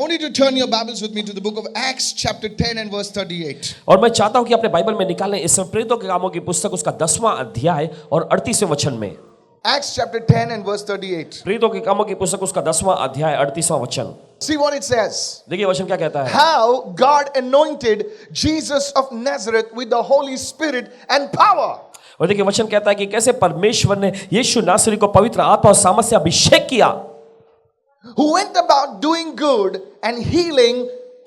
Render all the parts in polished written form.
want you to turn your Bibles with me to the book of Acts chapter 10 and verse 38. और मैं चाहता हूं कि अपने बाइबल में निकालें इस समय प्रेरितों के कामों की पुस्तक उसका 10वां अध्याय और 38वें वचन में। Acts chapter 10 and verse 38. प्रेरितों के कामों की पुस्तक उसका 10वां अध्याय 38वां वचन। See what it says. देखिए वचन क्या कहता है। How God anointed Jesus of Nazareth with the Holy Spirit and power. और देखिए वचन कहता है कि कैसे परमेश्वर ने यीशु नासरी को पवित्र आत्मा और सामर्थ से अभिषेक किया, who went about doing good and healing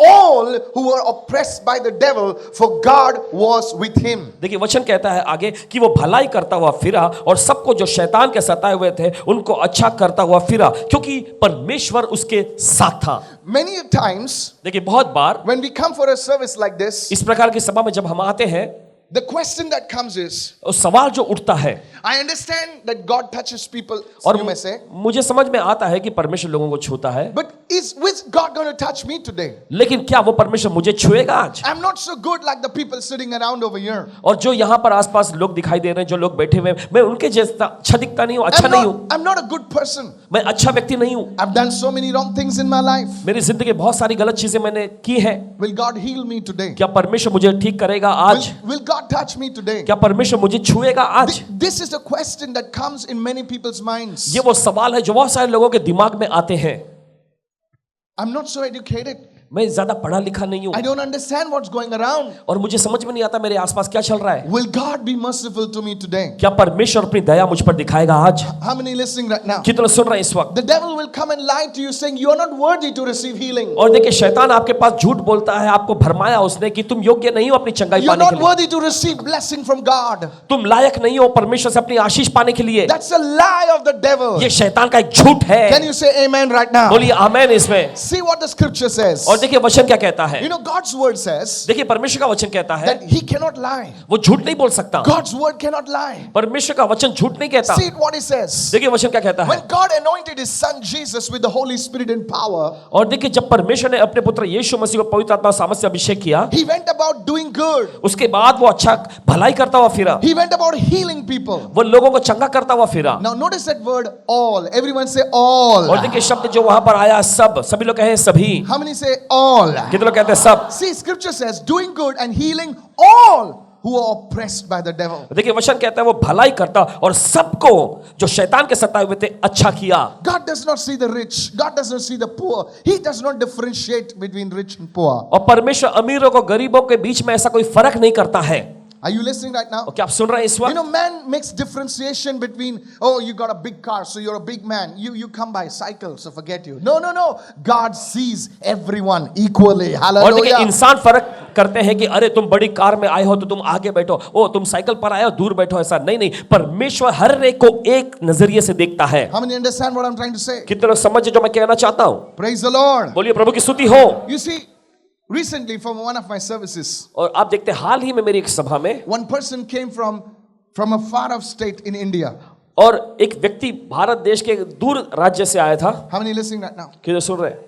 all who were oppressed by the devil, for God was with him. देखिए वचन कहता है आगे कि वो भलाई करता हुआ फिरा और सबको जो शैतान के सताए हुए थे उनको अच्छा करता हुआ फिरा, क्योंकि परमेश्वर उसके साथ था। Many times देखिए बहुत बार when we come for a service like this, इस प्रकार की सभा में जब हम आते हैं, the question that comes is, उस सवाल जो उठता है, I understand that God touches people, और you may say, मुझे समझ में आता है कि परमेश्वर लोगों को छूता है, but is God going to touch me today? लेकिन क्या वो परमेश्वर मुझे छुएगा आज? I'm not so good like the people sitting around over here. और जो यहाँ पर आसपास लोग दिखाई दे रहे हैं, जो लोग बैठे हुए हैं, मैं उनके जैसा अच्छा दिखता नहीं हूँ, अच्छा नहीं हूँ, I'm not a good person. मैं अच्छा व्यक्ति नहीं हूँ, I've done so many wrong things in my life. मेरी जिंदगी बहुत सारी गलत चीजें मैंने की हैं। Will God heal me today? क्या परमेश्वर मुझे ठीक करेगा आज? Will God touch me today? क्या परमेश्वर मुझे छुएगा आज? This is the question that comes in many people's minds. ये वो सवाल है जो बहुत सारे लोगों के दिमाग में आते हैं। I'm not so educated. मैं ज्यादा पढ़ा लिखा नहीं हूँ I don't understand what's going around. और मुझे समझ में नहीं आता मेरे आसपास क्या चल रहा है। Will God be merciful to me today? क्या परमेश्वर अपनी दया मुझ पर दिखाएगा आज? How many listening right now? कितने सुन रहे हैं इस वक्त? The devil will come and lie to you saying you are not worthy to receive healing. और देखिए शैतान आपके पास झूठ बोलता है, आपको भरमाया उसने कि तुम योग्य नहीं हो अपनी चंगाई You're पाने के not लिए, worthy to receive blessing from God. तुम लायक नहीं हो परमेश्वर से अपनी आशीष पाने के लिए। That's a lie of the devil. ये शैतान का एक झूठ है। Can you say amen right now? बोलिए आमेन इसमें। See what the scripture says. और देखिए वचन क्या कहता है। You know God's word says देखिए परमेश्वर का वचन कहता है that he cannot lie. वो झूठ नहीं बोल सकता। God's word cannot lie. परमेश्वर का वचन झूठ नहीं कहता। See what he says. देखिए वचन क्या कहता है। When God anointed his son Jesus with the Holy Spirit and power, और देखिए जब परमेश्वर ने अपने पुत्र यीशु मसीह को पवित्र आत्मा और सामर्थ से अभिषेक किया, he went about doing good. उसके बाद वो अच्छा भलाई करता हुआ फिरा, He went about healing people. वो लोगों को चंगा करता हुआ फिरा। Now notice that word all. Everyone say all. और देखिए शब्द जो वहां पर आया सब, सभी लोग कहे सभी। How many say all? कितने लोग कहते हैं सब? See, scripture says doing good and healing all who are oppressed by the devil. देखिए वचन कहता है वो भलाई करता और सबको जो शैतान के सताए हुए थे अच्छा किया। God does not see the rich. God does not see the poor. He does not differentiate between rich and poor. और परमेश्वर अमीरों को गरीबों के बीच में ऐसा कोई फर्क नहीं करता है। Are you listening right now? और क्या आप सुन रहे हैं इस You वक्त? know, man makes differentiation between, oh, you got a big car, so you're a big man. You come by cycle, so forget you. No. God sees everyone equally. और देखिए Hallelujah. इंसान फर्क करते हैं कि अरे तुम बड़ी कार में आए हो तो तुम आगे बैठो, ओ तुम साइकिल पर आए हो दूर बैठो, ऐसा नहीं। परमेश्वर हर एक को एक नजरिए से देखता है। How many understand what I'm trying to say? कितने लोग समझे जो मैं कहना चाहता हूँ? Praise the Lord. बोलिए प्रभु की स्तुति हो। You see, recently from one of my services, और आप देखते हाल ही में मेरी एक सभा में one person came from a far off state in India. और एक व्यक्ति भारत देश के दूर राज्य से आया था। How many listening right now? कितने सुन रहे हैं?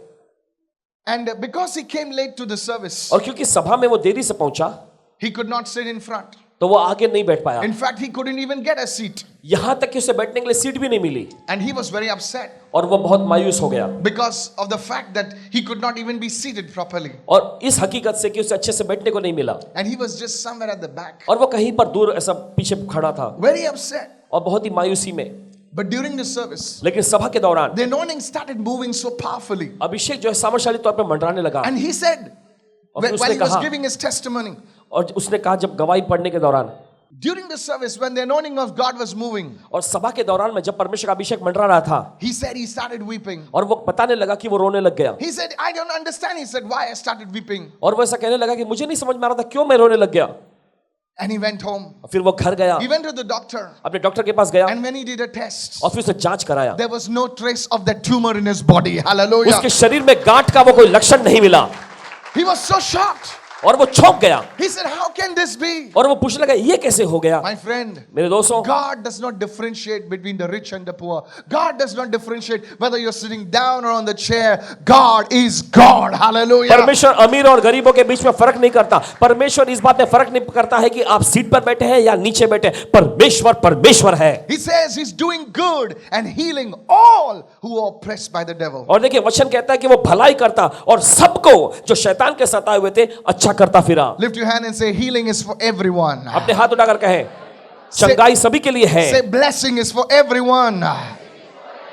And because he came late to the service, और क्योंकि सभा में वो देरी से पहुंचा, he could not sit in front. तो वो आगे नहीं बैठ पाया। In fact, he couldn't even get a seat. यहाँ तक कि उसे बैठने के लिए सीट भी नहीं मिली And he was very upset और वो बहुत मायूस हो गया because of the fact that he could not even be seated properly. और इस हकीकत से कि उसे अच्छे से बैठने को नहीं मिला And he was just somewhere at the back. और वो कहीं पर दूर ऐसा पीछे खड़ा था Very upset. और बहुत ही मायूसी में। But during the service, लेकिन सभा के दौरान the anointing started moving so powerfully. अभिषेक जो है सामर्थ्यशाली तौर पर मंडराने लगा। And he said, और फिर while उसने he was कहा, giving his testimony, और उसने कहा जब गवाही पढ़ने के दौरान, during the service, when the anointing of God was moving, और सभा के दौरान में जब परमेश्वर का अभिषेक मंडरा रहा था, he said he started weeping. और वो बताने लगा कि वो रोने लग गया। He said, I don't understand. He said, why I started weeping. और वो ऐसा कहने लगा कि मुझे नहीं समझ में आ रहा था क्यों मैं रोने लग गया। And he went home. फिर वो घर गया, He went to the doctor. अपने डॉक्टर के पास गया And when he did a test, और फिर उसे जांच कराया। there was no trace of that tumor in his body. Hallelujah. उसके शरीर में गांठ का वो कोई लक्षण नहीं मिला। He was so shocked. और वो चौंक गया He said, how can this be? और वो पूछने लगा ये कैसे हो गया। My friend, मेरे दोस्तों, God does not differentiate between the rich and the poor. God does not differentiate whether you're sitting down or on the chair. God is God. Hallelujah. परमेश्वर अमीर और गरीबों के बीच में फर्क नहीं करता। परमेश्वर इस बात में फर्क नहीं करता है कि आप सीट पर बैठे हैं या नीचे बैठे हैं। परमेश्वर परमेश्वर है। He says he's doing good and healing all who are oppressed by the devil. और देखिए वचन कहता है कि वो भलाई करता और सबको जो शैतान के सताए हुए थे अच्छा करता फिरा। Lift your hand and say, healing is for everyone. अपने हाथ उठाकर कहें चंगाई सभी के लिए है। Say, blessing is for everyone.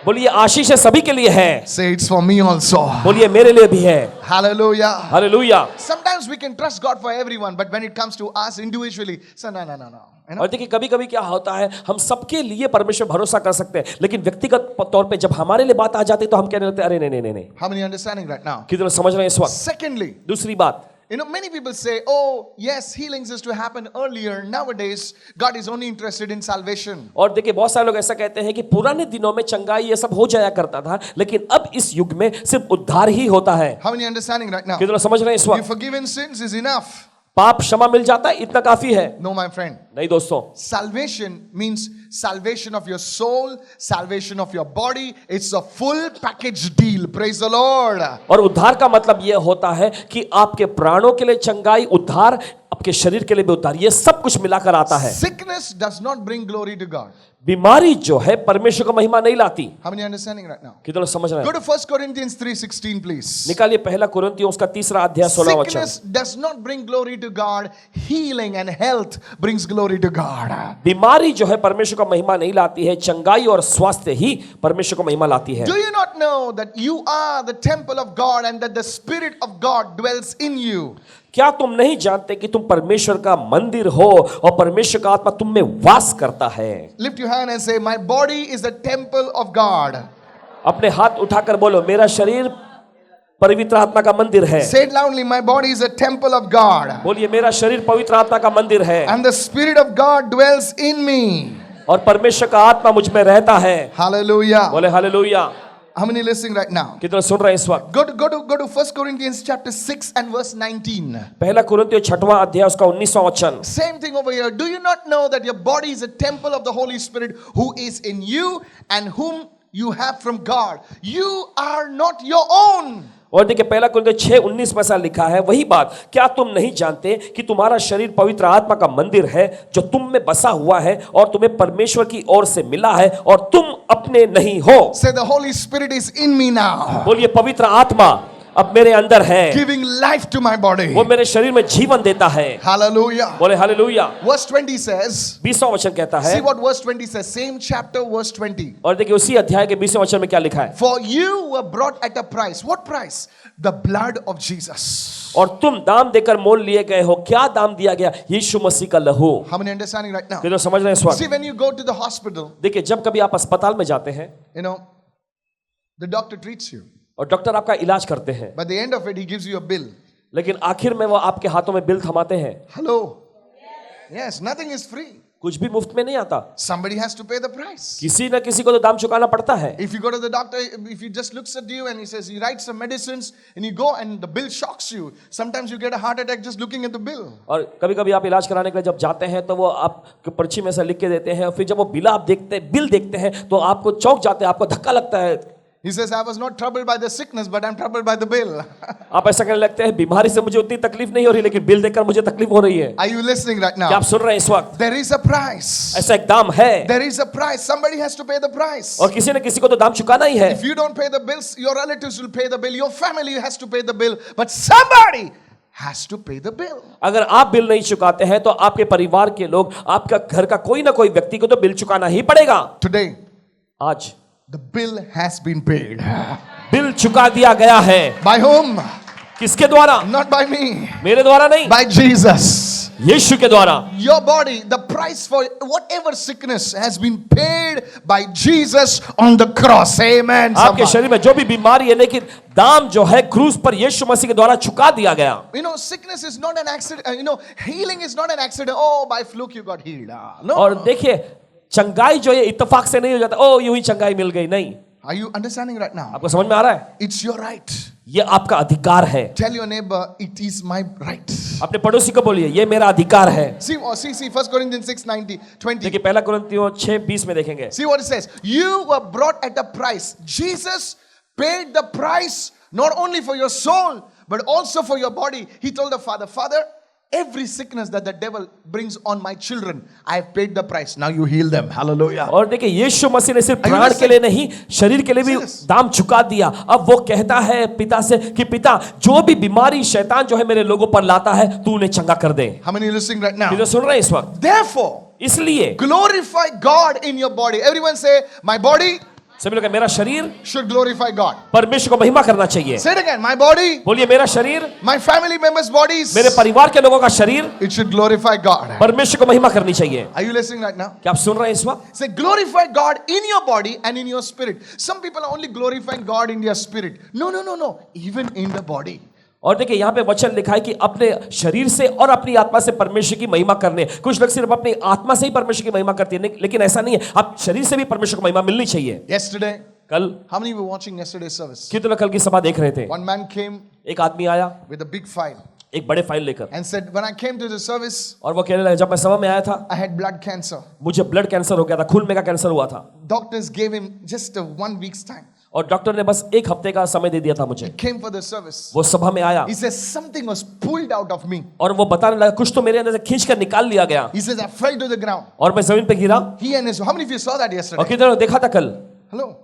बोलिए आशीष सभी के लिए है। Say, it's for me also. बोलिए मेरे लिए भी है। Hallelujah. Hallelujah. Sometimes we can trust God for everyone, but when it comes to us individually, say, no. You know? और देखिए कभी कभी क्या होता है, हम सबके लिए परमेश्वर भरोसा कर सकते हैं, लेकिन व्यक्तिगत तौर पे जब हमारे लिए बात आ जाती है तो हम कहने लगते हैं अरे नहीं। How many understanding right now? कितने समझ रहे हैं इस वक्त। Secondly, दूसरी बात, you know, many people say, oh, yes, healings is to happen earlier. Nowadays, God is only interested in salvation. और देखिए बहुत सारे लोग ऐसा कहते हैं कि पुराने दिनों में चंगाई ये सब हो जाया करता था, लेकिन अब इस युग में सिर्फ उद्धार ही होता है। How many understanding right now? कितना समझ रहे हैं इस You वक्त। forgiven sins is enough. पाप क्षमा मिल जाता है इतना काफी है। No, my friend. नहीं दोस्तों, Salvation means salvation of your soul, salvation of your body. It's a full package deal. Praise the Lord. और उद्धार का मतलब यह होता है कि आपके प्राणों के लिए चंगाई, उद्धार, आपके शरीर के लिए भी उद्धार, ये सब कुछ मिलाकर आता है। Sickness does not bring glory to God. बीमारी जो है परमेश्वर को महिमा नहीं लाती। How many understanding right now? कितने समझ रहे Go हैं। to 1 Corinthians 3:16, please. निकालिए पहला कुरिन्थियों उसका 3 अध्याय 16 वचन। Sickness does not bring glory to God. Healing and health brings glory to God. बीमारी जो है परमेश्वर को महिमा नहीं लाती है, चंगाई और स्वास्थ्य ही परमेश्वर को महिमा लाती है। Do you not know that you are the temple of God and that the Spirit of God dwells in you? क्या तुम नहीं जानते कि तुम परमेश्वर का मंदिर हो और परमेश्वर का आत्मा तुम में वास करता है। Lift your hand and say, my body is the temple of God. अपने हाथ उठाकर बोलो मेरा शरीर पवित्र आत्मा का मंदिर है। Say it loudly, my body is a temple of God. बोलिए मेरा शरीर पवित्र आत्मा का मंदिर है And the Spirit of God dwells in me. और परमेश्वर का आत्मा मुझ में रहता है। Hallelujah. बोले hallelujah. How many listening right now? कितने सुन रहे हैं इस वक्त। Go to 1 Corinthians chapter 6 and verse 19. पहला कुरिन्थियों 6वां अध्याय उसका 19वां वचन। Same thing over here. Do you not know that your body is a temple of the Holy Spirit who is in you and whom you have from God? You are not your own. और देखिए पहला कुरिन्थियों 6:19 में ऐसा लिखा है, वही बात, क्या तुम नहीं जानते कि तुम्हारा शरीर पवित्र आत्मा का मंदिर है जो तुम में बसा हुआ है और तुम्हें परमेश्वर की ओर से मिला है और तुम अपने नहीं हो। Say, the Holy Spirit is in me now, बोलिए पवित्र आत्मा अब मेरे अंदर है, giving life to my body. वो मेरे शरीर में जीवन देता है। Hallelujah. बोले हालेलुया। Verse 20 says, 20वां वचन कहता है, see what verse 20 says. Same chapter, verse 20. और देखिए उसी अध्याय के 20वें वचन में क्या लिखा है, For you were brought at a price. What price? The blood of Jesus. और तुम दाम देकर मोल लिए गए हो। क्या दाम दिया गया? यीशु मसीह का लहू। How many understanding right now? कितने समझ रहे हैं इस वक्त। See, when you go to the hospital, देखिए जब कभी आप अस्पताल में जाते हैं you know, the doctor treats you. और डॉक्टर आपका इलाज करते हैं, By the end of it, he gives you a bill. लेकिन आखिर में वो आपके हाथों में बिल थमाते हैं। Hello? Yes, nothing is free. कुछ भी मुफ्त में नहीं आता, Somebody has to pay the price. किसी न किसी को तो दाम चुकाना पड़ता है। If you go to the doctor, if he just looks at you and he says, he writes some medicines and you go and the bill shocks you. Sometimes you get a heart attack just looking at the bill. और कभी कभी आप इलाज कराने के लिए जब जाते हैं तो वो आप पर्ची में से लिख के देते हैं और फिर जब वो बिल देखते हैं तो आपको चौंक जाते हैं, आपको धक्का लगता है। He says, I was not troubled by the sickness, but I'm troubled by the bill. आप ऐसा कहने लगते हैं बीमारी से मुझे उतनी तकलीफ नहीं हो रही, लेकिन बिल देखकर मुझे तकलीफ हो रही है। Are you listening right क्या now? आप सुन रहे हैं इस वक्त? There is a price. ऐसा एक दाम है There is a price. Somebody has to pay the price. और किसी न किसी को तो दाम चुकाना ही है। If you don't pay the bills, your relatives will pay the bill. Your family has to pay the bill. But somebody has to pay the bill. अगर आप बिल नहीं चुकाते हैं तो आपके परिवार के लोग, आपका घर का कोई ना कोई व्यक्ति को तो बिल चुकाना ही पड़ेगा। Today, आज the bill has been paid. Bill चुका दिया गया है। By whom? किसके द्वारा? Not by me. मेरे द्वारा नहीं, By Jesus. यीशु के द्वारा। Your body, the price for whatever sickness has been paid by Jesus on the cross. Amen. आपके somebody. शरीर में जो भी बीमारी है, लेकिन दाम जो है क्रूस पर यीशु मसीह के द्वारा चुका दिया गया। You know, sickness is not an accident. Healing is not an accident. Oh, by fluke you got healed. No. और देखिए चंगाई जो है इत्तेफाक से नहीं हो जाता, ओ यूं ही चंगाई मिल गई, नहीं। Are you understanding right now? आपको समझ में आ रहा है? It's your right. ये आपका अधिकार है. Tell your neighbor, it is my right. अपने पड़ोसी को बोलिए, ये मेरा अधिकार है. See, 1 Corinthians 6:20. देखिए पहला कुरिन्थियों 6:20 में देखेंगे. See what it says. You were brought at a price. Jesus paid the price not only for your soul, but also for your body. He told the Father, Father, every sickness that the devil brings on my children, I have paid the price. Now you heal them. Hallelujah. और देखिए यीशु मसीह ने सिर्फ प्राण के लिए नहीं, शरीर के लिए भी दाम चुका दिया. अब वो कहता है पिता से कि पिता, जो भी बीमारी शैतान जो है मेरे लोगों पर लाता है, तू उन्हें चंगा कर दे. How many are listening right now? कितने सुन रहे हैं इस वक्त? Therefore, इसलिए glorify God in your body. Everyone say, my body सभी लोग मेरा शरीर should glorify God. परमेश्वर को महिमा करना चाहिए. Say it again. My body, बोलिए मेरा शरीर, my family members' bodies, मेरे परिवार के लोगों का शरीर it should glorify God. परमेश्वर को महिमा करनी चाहिए. Are you listening right now? क्या आप सुन रहे हैं इस वक्त? Say, glorify God in your body and in your spirit. Some people are only glorifying God in their spirit. No. Even in the body. और देखिए यहाँ पे वचन लिखा है कि अपने शरीर से और अपनी आत्मा से परमेश्वर की महिमा करने. कुछ लोग सिर्फ अपनी आत्मा से ही परमेश्वर की महिमा करते हैं, लेकिन ऐसा नहीं है. आप शरीर से भी परमेश्वर को महिमा मिलनी चाहिए. Yesterday, कल how many were watching yesterday's service? कितने लोग कल की सभा देख रहे थे? One man came एक आदमी आया with a big file एक बड़े फाइल लेकर and said, when I came to the service, और वो कहने लगा जब मैं सभा में आया था I had blood cancer. मुझे ब्लड कैंसर हो गया था, खून में का कैंसर हुआ था. Doctors gave him just 1 week's time. और डॉक्टर ने बस एक हफ्ते का समय दे दिया था मुझे. Came for the service. वो सभा में आया He says something was pulled out of me. और वो बताने लगा कुछ तो मेरे अंदर से खींच कर निकाल लिया गया. He says I fell to the ground. और मैं जमीन पे गिरा. He and his, how many of you saw that और yesterday? कितने लोग देखा था कल? Hello.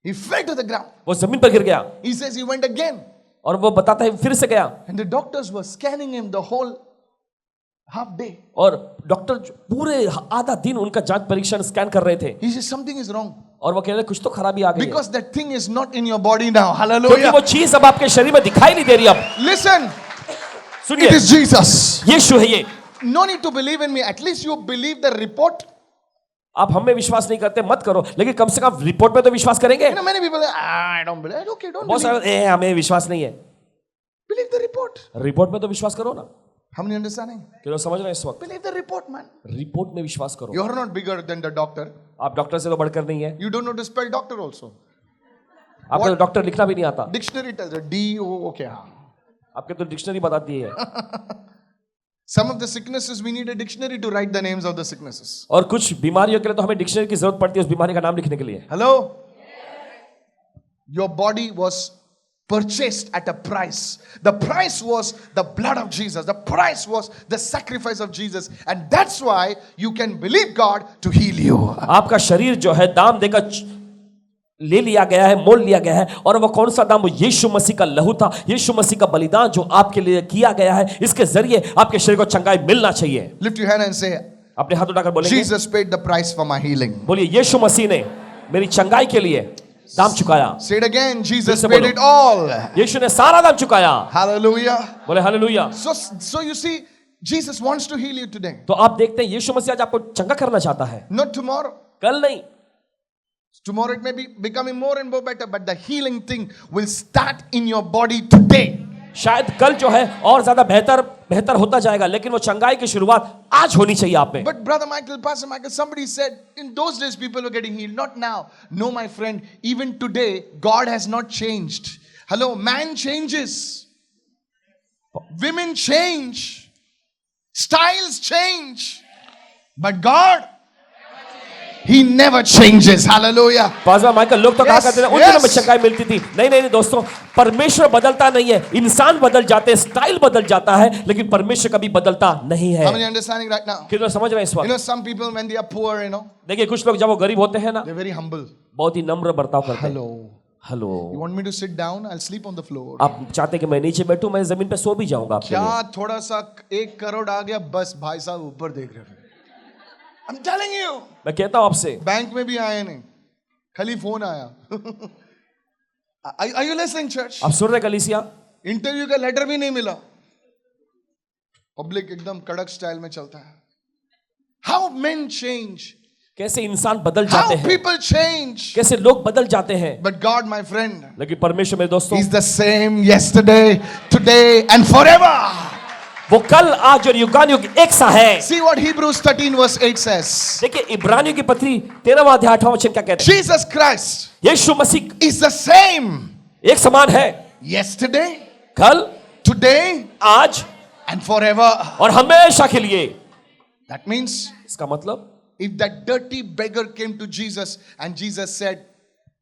He fell to the ground. वो जमीन पर गिर गया. He says he went again. और वो बताता है फिर से गया. And the doctors were scanning him the whole half day. और डॉक्टर पूरे आधा दिन उनका जांच परीक्षण स्कैन कर रहे थे. He says something is wrong. और वो कह रहे कुछ तो खराबी आ गई है. Because that thing is not in your body now. क्योंकि Hallelujah. वो चीज अब आपके शरीर में दिखाई नहीं दे रही. अब Listen. सुनिए, It is Jesus. यीशु है ये. No need to believe in me. At least you believe the report. आप हमें विश्वास नहीं करते मत करो, लेकिन कम से कम रिपोर्ट पे तो विश्वास करेंगे. You know, many people are, I don't believe. Okay, don't बहुत believe. सारे हमें विश्वास नहीं है. Believe the report. रिपोर्ट में तो विश्वास करो ना. How many understanding? कि लोग समझ रहे हैं इस वक्त. Believe the report, man. Report में विश्वास करो. You're not bigger than the doctor. आप डॉक्टर से तो बढ़कर नहीं है. You don't know to spell doctor also. आपको तो डॉक्टर लिखना भी नहीं आता. Dictionary tells you D-O, okay. आपके तो डिक्शनरी बताती है. Some of the sicknesses we need a dictionary to write the names of the sicknesses. और कुछ बीमारियों के लिए तो हमें डिक्शनरी की जरूरत पड़ती है उस बीमारी का नाम लिखने के लिए. Hello? Your body was purchased at a price. The price was the blood of Jesus. The price was the sacrifice of Jesus. And that's why you can believe God to heal you. आपका शरीर जो है दाम देकर ले लिया गया है, मोल लिया गया है. और वो कौन सा दाम? वो यीशु मसीह का लहू था, यीशु मसीह का बलिदान जो आपके लिए किया गया है. इसके जरिए आपके शरीर को चंगाई मिलना चाहिए. Lift your hand and say, अपने हाथ उठाकर बोलेंगे, Jesus paid the price for my healing. बोलिए यीशु मसीह ने मेरी चंगाई के लिए दाम चुकाया. Say it again. Jesus से paid बोलो. it all. यीशु ने सारा दाम चुकाया. Hallelujah. बोले hallelujah. So you see, Jesus wants to heal you today. तो आप देखते हैं यीशु मसीह आज आपको चंगा करना चाहता है. Not tomorroव. कल नहीं. Tomorrow it may be becoming more and more better, but the healing thing will start in your body today. शायद कल जो है और ज्यादा बेहतर होता जाएगा, लेकिन वो चंगाई की शुरुआत आज होनी चाहिए आप में. But Brother Michael, Pastor Michael, somebody said in those days people were getting healed. Not now. No, my friend. Even today, God has not changed. Hello, man changes. Women change. Styles change. But God, He never changes. Hallelujah. Pastor Michael, लोग तो कहा Yes, करते थे उन दिनों में yes. चंगाई मिलती थी. नहीं दोस्तों, परमेश्वर बदलता नहीं है. इंसान बदल जाते हैं, स्टाइल बदल जाता है, लेकिन परमेश्वर कभी बदलता नहीं है. How many understanding right now? कितने समझ रहे हैं इस You वक्त? know, some people when they are poor, देखिए कुछ लोग जब वो गरीब होते हैं ना, they're very humble. बहुत ही नम्र बर्ताव करते हैं. Hello. Hello, You want me to sit down? I'll sleep on the floor. आप चाहते कि मैं नीचे बैठूं, मैं जमीन पे सो भी जाऊंगा आपके लिए. क्या थोड़ा सा 1 करोड़ आ गया, बस भाई साहब ऊपर देख रहे हैं. I'm telling you. मैं कहता हूं आपसे, बैंक में भी आए नहीं, खाली फोन आया. Are you listening, church? आप सुन रहे कलीसिया? इंटरव्यू का लेटर भी नहीं मिला. पब्लिक एकदम कड़क स्टाइल में चलता है. How men change. कैसे इंसान बदल जाते How हैं, people change. कैसे लोग बदल जाते हैं. But God, my friend, लेकिन परमेश्वर मेरे दोस्तों, He's the same yesterday, today and forever. वो कल आज और युगानुयुग एक सा है। See what Hebrews 13 verse 8 says. देखिए इब्रानियों की पत्री 13वां अध्याय 8वां वचन क्या कहते हैं? Jesus Christ Yeshu Masih is the same एक समान है, yesterday, कल, today, आज and forever. और हमेशा के लिए। That means इसका मतलब if that dirty beggar came to Jesus and Jesus said,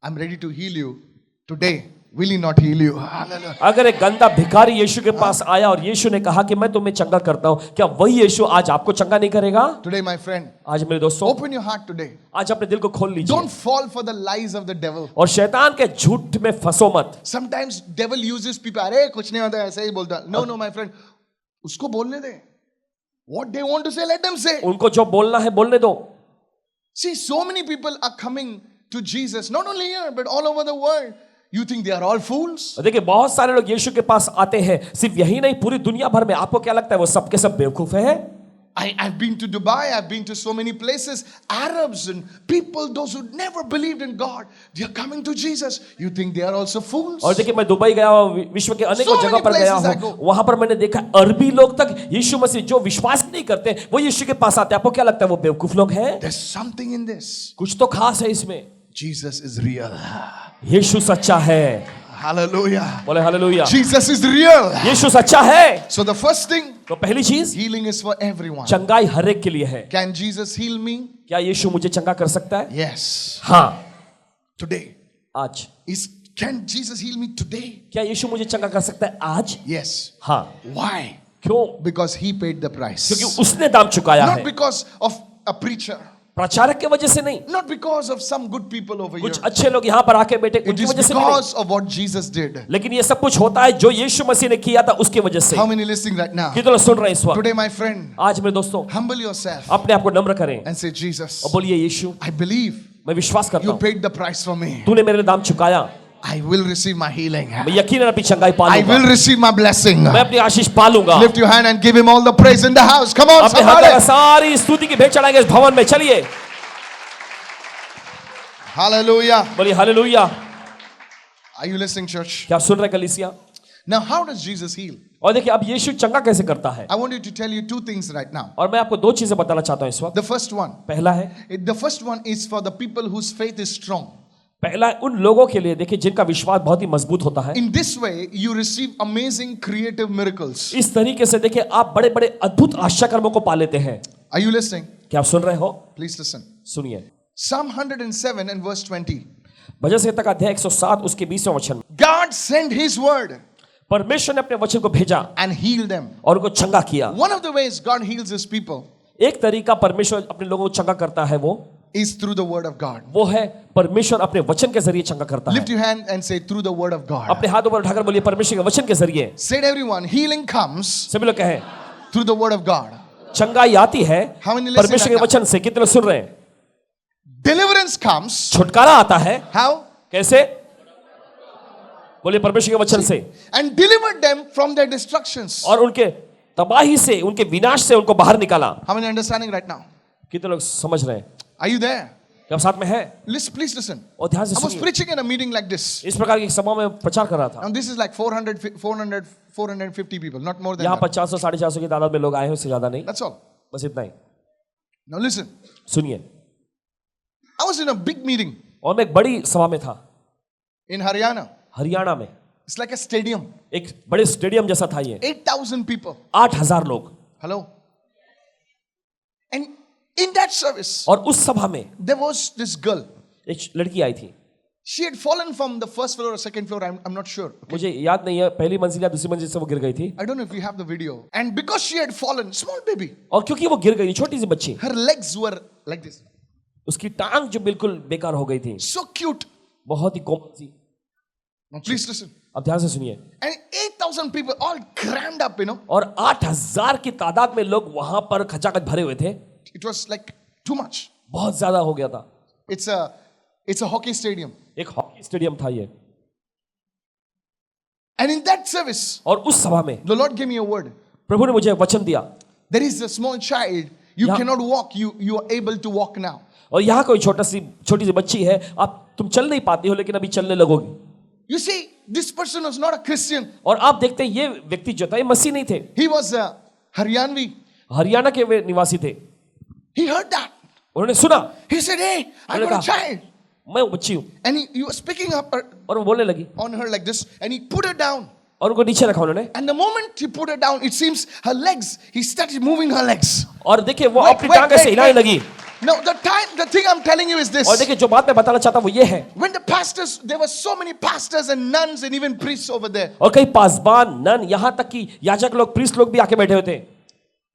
I'm ready to heal you today, will he not heal you? Hallelujah. अगर एक गंदा भिखारी यीशु के पास आया और यीशु ने कहा कि मैं तुम्हें चंगा करता हूं, क्या वही यीशु आज आपको चंगा नहीं करेगा? Today, my friend, आज मेरे दोस्तों, open your heart today. आज अपने दिल को खोल लीजिए Don't fall for the lies of the devil. और शैतान के झूठ में फंसो मत। Sometimes devil uses people. अरे कुछ नहीं होता, ऐसे ही बोलता. No, no, my friend. उसको बोलने दे. What they want to say, let them say. उनको जो बोलना है बोलने दो। See, so many people are coming to Jesus, not only here, but all over the world. You think they are all fools? देखिए बहुत सारे लोग यीशु के पास आते हैं, सिर्फ यही नहीं पूरी दुनिया भर में। आपको क्या लगता है वो सब के सब बेवकूफ है? I've been to Dubai, I've been to so many places. Arabs and people, those who never believed in God, they are coming to Jesus. You think they are also fools? और देखिए मैं दुबई गया हूँ, विश्व के अनेकों So जगह many पर गया places I हूँ, go. वहां पर मैंने देखा अरबी लोग तक यीशु मसीह जो विश्वास नहीं करते वो यीशु के पास आते हैं। आपको क्या लगता है वो बेवकूफ लोग हैं? There's something in this. कुछ तो खास है इसमें। Jesus is real. यीशु सच्चा है। Hallelujah. बोले हालेलुया। Jesus is real. यीशु सच्चा है। So the first thing, तो पहली चीज, healing is for everyone. चंगाई हर एक के लिए है। Can Jesus heal me? क्या यीशु मुझे चंगा कर सकता है? Yes. हाँ। Today. आज। Can Jesus heal me today? क्या यीशु मुझे चंगा कर सकता है आज? Yes. हाँ। Why? क्यों? Because he paid the price. क्योंकि उसने दाम चुकाया Not है। because of a preacher. प्रचारक के वजह से नहीं, Not because of some good people over here. कुछ अच्छे लोग यहाँ पर आके बैठे It उनकी is वजह से भी नहीं, because of what Jesus did. लेकिन ये सब कुछ होता है जो यीशु मसीह ने किया था उसकी वजह से। How many listening right now? कितने लोग सुन रहे हैं इस वक्त? Today, my friend, आज मेरे दोस्तों humble yourself अपने आप को नम्र करें and say, Jesus, और बोलिए यीशु I believe मैं विश्वास करता you हूँ paid the price for me. तूने मेरे लिए दाम चुकाया, I will receive my healing. मैं यकीनन अपनी चंगाई पा I will लूंगा, receive my blessing. मैं अपनी आशीष पा लूंगा। Lift your hand and give him all the praise in the house. Come on, अपने हाथ में somebody. सारी स्तुति की भेंट चढ़ाएंगे इस भवन में। चलिए Hallelujah. बोलिए hallelujah. Are you listening, church? क्या सुन रहे कलीसिया? Now, how does Jesus heal? और देखिए अब यीशु चंगा कैसे करता है, I want you to tell you two things right now. और मैं आपको दो चीजें बताना चाहता हूं इस वक्त। The first one, पहला है, the first one is for the people whose faith is strong. पहला उन लोगों के लिए देखिए जिनका विश्वास बहुत ही मजबूत होता है। In this way, you receive amazing creative miracles. इस तरीके से देखिए आप बड़े बड़े अद्भुत आश्चर्यकर्मों को पा लेते हैं। Are you listening? क्या आप सुन रहे हो? Please listen. सुनिए Psalm 107 and verse 20. भजन संहिता का अध्याय 107 उसके 20वें वचन में God sent his word परमेश्वर ने अपने वचन को भेजा and healed them. और उनको चंगा किया। One of the ways God heals his people एक तरीका परमेश्वर अपने लोगों को चंगा करता है वो is through the word of God. वो है परमेश्वर अपने वचन के जरिए चंगा करता है। Lift your hand and say, through the word of God. अपने हाथों पर उठाकर बोलिए परमेश्वर के वचन के जरिए। Said everyone, healing comes सभी लोग कहें through the word of God. चंगाई आती है How many listen परमेश्वर right के वचन से। कितने लोग सुन रहे हैं? Deliverance comes. छुटकारा आता है How? कैसे? बोलिए परमेश्वर के वचन से। And delivered them from their destructions. और उनके तबाही से, उनके विनाश से उनको बाहर निकाला। How many understanding right now? कितने लोग समझ रहे हैं? Are you there? क्या आप साथ में है? Listen, please listen. और ध्यान से I was सुनिए। preaching in a meeting like this. इस प्रकार की एक सभा में प्रचार कर रहा था। Now this is like 450 people, not more than यहाँ that. पर 400 450 की तादाद में लोग आए हैं, उससे ज्यादा नहीं, That's all. बस इतना ही। Now listen. सुनिए, I was in a big meeting और मैं एक बड़ी सभा में था in Haryana. हरियाणा में। It's like a stadium. एक बड़े स्टेडियम जैसा था ये, 8,000 people. 8000 लोग। Hello. And in that service, और उस सभा में there was this girl. एक लड़की आई थी। She had fallen from the first floor or second floor. I'm not sure. मुझे याद नहीं है पहली मंजिल या दूसरी मंजिल से वो गिर गई थी। I don't know if you have the video. And because she had fallen, small baby, और क्योंकि वो गिर गई थी, छोटी सी बच्ची, her legs were like this. उसकी टांग जो बिल्कुल बेकार हो गई थी, So cute. बहुत ही कोमल सी। Now please listen. अब ध्यान से सुनिए। And 8,000 people all crammed up, और 8000 की तादाद में लोग वहां पर खचाखच भरे हुए थे। It was like too much. बहुत ज्यादा हो गया था। It's a hockey stadium. एक हॉकी स्टेडियम था ये। And in that service, और उस सभा में the Lord gave me a word. प्रभु ने मुझे वचन दिया। There is a small child. You Yeah. cannot walk. You are able to walk now. और यहाँ कोई छोटी सी बच्ची है, तुम चल नहीं पाती हो लेकिन अभी चलने लगोगी। You see, this person was not a Christian. और आप देखते हैं ये व्यक्ति जो था ये मसीह नहीं थे। He was Haryanvi. हरियाणा के वे निवासी थे. He heard that. उन्होंने सुना. He said, hey, I उन्होंने got a कहा, child. मैं बच्ची हूं. And he was picking up her, और वो बोलने लगी on her like this, and he put her down. और उनको नीचे रखा उन्होंने. And the moment he put her down, it seems her legs, he started moving her legs. और देखिए वो Wait, अपनी wait, टांग ऐसे wait, हिलाने wait. लगी. No, the thing I'm telling you is this. और देखिए जो बात मैं बताना चाहता हूं वो ये है. When the pastors, there were so many pastors and nuns and even priests over there. और कई पासबान, नन, यहां तक कि याजक लोग, प्रीस्ट लोग भी आके बैठे हुए थे.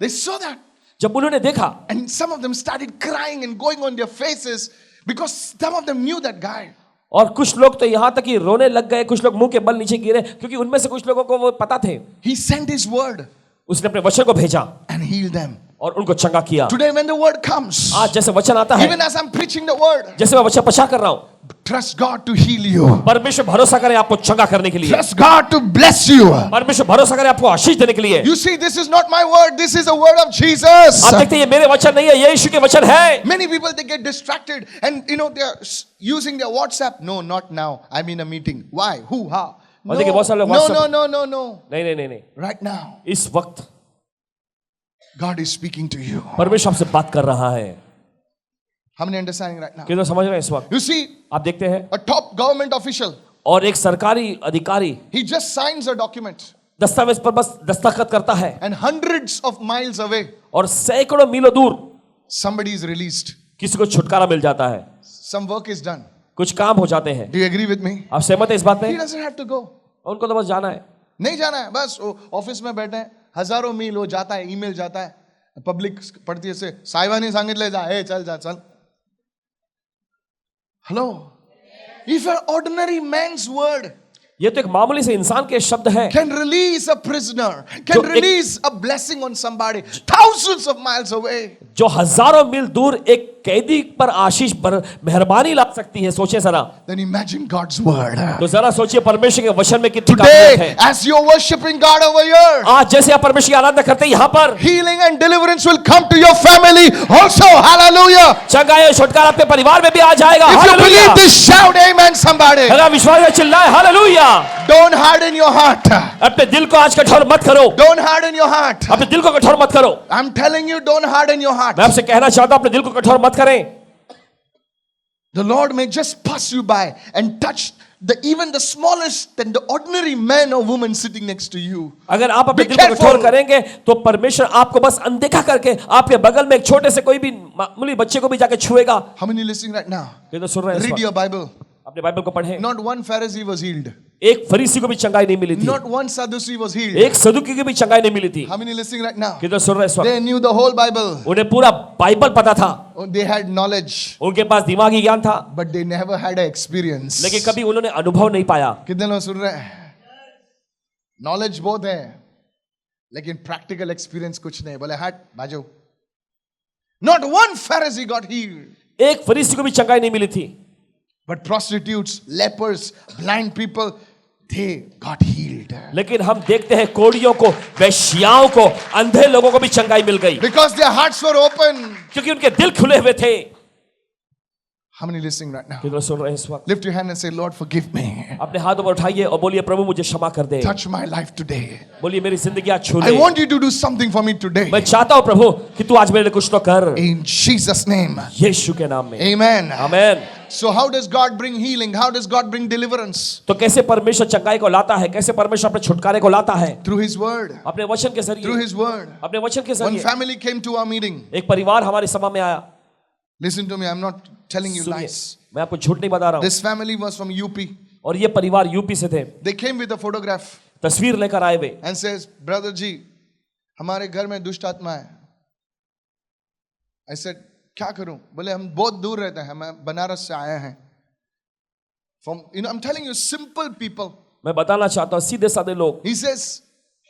They saw that. जब उन्होंने देखा And some of them started crying and going on their faces because some of them knew that guy. और कुछ लोग तो यहां तक कि रोने लग गए, कुछ लोग मुंह के बल नीचे गिरे क्योंकि उनमें से कुछ लोगों को वो पता थे. He sent his word उसने अपने वचन को भेजा and healed them. और उनको चंगा किया. Today when the word comes, आज जैसे वचन आता है, even as I'm preaching the word, जैसे मैं वचन प्रचार कर रहा हूं, trust God to heal you. परमेश्वर भरोसा करें आपको चंगा करने के लिए. Trust God to bless you. परमेश्वर भरोसा करें आपको आशीष देने के लिए. You see, this is not my word. This is the word of Jesus. आप देखते हैं ये मेरे वचन नहीं है, ये यीशु के वचन है. Many people, they get distracted and they are using their WhatsApp. No, not now. I'm in a meeting. Why? Who? How? No, और देखिए बहुत सारे लोग no, WhatsApp- no. नहीं. Right now, इस वक्त God is speaking to you. परमेश्वर आपसे बात कर रहा है. How many understanding right now? कितना समझ रहे हैं इस वक्त? You see, आप देखते हैं a top government official, और एक सरकारी अधिकारी he just signs a document दस्तावेज पर बस दस्तखत करता है and hundreds of miles away, और सैकड़ों मीलों दूर somebody is released. किसी को छुटकारा मिल जाता है. Some work is done. कुछ काम हो जाते हैं. Do you agree with me? आप सहमत हैं इस बात He में? doesn't have to go. उनको तो बस जाना है. नहीं जाना है, बस ऑफिस में बैठे हैं, हजारों मील हो जाता है, ईमेल जाता है, पब्लिक पढ़ती है से साहिबानी सांगितले जा, हे चल जा चल. Hello. If an ordinary man's word ये तो एक मामूली से इंसान के शब्द हैं can release a prisoner, can जो एक- release a blessing on somebody thousands of miles away. जो हजारों मील दूर एक कैदी पर आशीष पर मेहरबानी ला सकती है. सोचिए जरा. Then imagine God's word. तो जरा सोचिए परमेश्वर के वचन में कितनी काबिलियत Today, है. as you're worshiping God over here, आज जैसे आप परमेश्वर की आराधना करते हैं यहाँ पर, healing and deliverance will come to your family also. Hallelujah. चंगाई और छुटकारा आपके परिवार में भी आ जाएगा. If you hallelujah. believe this, shout amen somebody. अगर विश्वास में चिल्लाए hallelujah. Don't harden your heart. अपने दिल को आज कठोर मत करो. Don't harden your heart. अपने दिल को कठोर मत करो. I'm telling you, don't harden your heart. मैं आपसे कहना चाहता हूं अपने दिल को कठोर मत करें. The Lord may just pass you by and touch even the smallest than the ordinary man or woman sitting next to you. अगर आप अपने Be दिल को careful. कठोर करेंगे तो परमेश्वर आपको बस अनदेखा करके आपके बगल में एक छोटे से कोई भी मामूली बच्चे को भी जाके छुएगा. How many listening right now? ये तो सुन रहे हैं इस Read वक्त. your Bible. अपने बाइबल को पढ़ें. Not one Pharisee was healed. एक फरीसी को भी चंगाई नहीं मिली थी. Not one Sadducee was healed. एक सदुकी को भी चंगाई नहीं मिली थी. How many listening right now? किधर सुन रहे हैं इस वक्त. They knew the whole Bible. उन्हें पूरा बाइबल पता था. They had knowledge, उनके पास दिमागी ज्ञान था but they never had an experience. लेकिन कभी उन्होंने अनुभव नहीं पाया. कितने लोग सुन रहे हैं? Knowledge बहुत है, लेकिन practical experience कुछ नहीं. बोले हट बाजू. Not one Pharisee got healed. एक फरीसी को भी चंगाई नहीं मिली थी. But prostitutes, lepers, blind people, they got healed. लेकिन हम देखते हैं कोड़ियों को, वेश्याओं को, अंधे लोगों को भी चंगाई मिल गई Because their hearts were open. क्योंकि उनके दिल खुले हुए थे. How many listening right now? किधर सुन रहे हैं इस वक्त. Lift your hand and say, Lord, forgive me. अपने हाथों पर उठाइए और बोलिए प्रभु मुझे क्षमा कर दे. Touch my life today. बोलिए मेरी जिंदगी आज छू I ले. want you to do something for me today. मैं चाहता हूं प्रभु कि तू आज मेरे लिए कुछ तो कर. In Jesus' name. यीशु के नाम में. Amen. Amen. So how does God bring healing? How does God bring deliverance? तो कैसे परमेश्वर चंगाई को लाता है, कैसे परमेश्वर अपने छुटकारे को लाता है? Through His Word. अपने वचन के Through जरिए. His Word. अपने वचन के One जरिए. family came to our meeting. एक परिवार हमारी सभा में आया. Listen to me, I'm not telling you सुनिए, lies. मैं आपको झूठ नहीं बता रहा हूं. This family was from UP. और ये परिवार यूपी से थे. They came with a photograph तस्वीर लेकर आए वे. and says, Brother जी, हमारे घर में दुष्ट आत्मा है. I said, क्या करूं? बोले हम बहुत दूर रहते हैं, हम बनारस से आए हैं. From, I'm telling you, simple people. मैं बताना चाहता हूं सीधे साधे लोग. He says,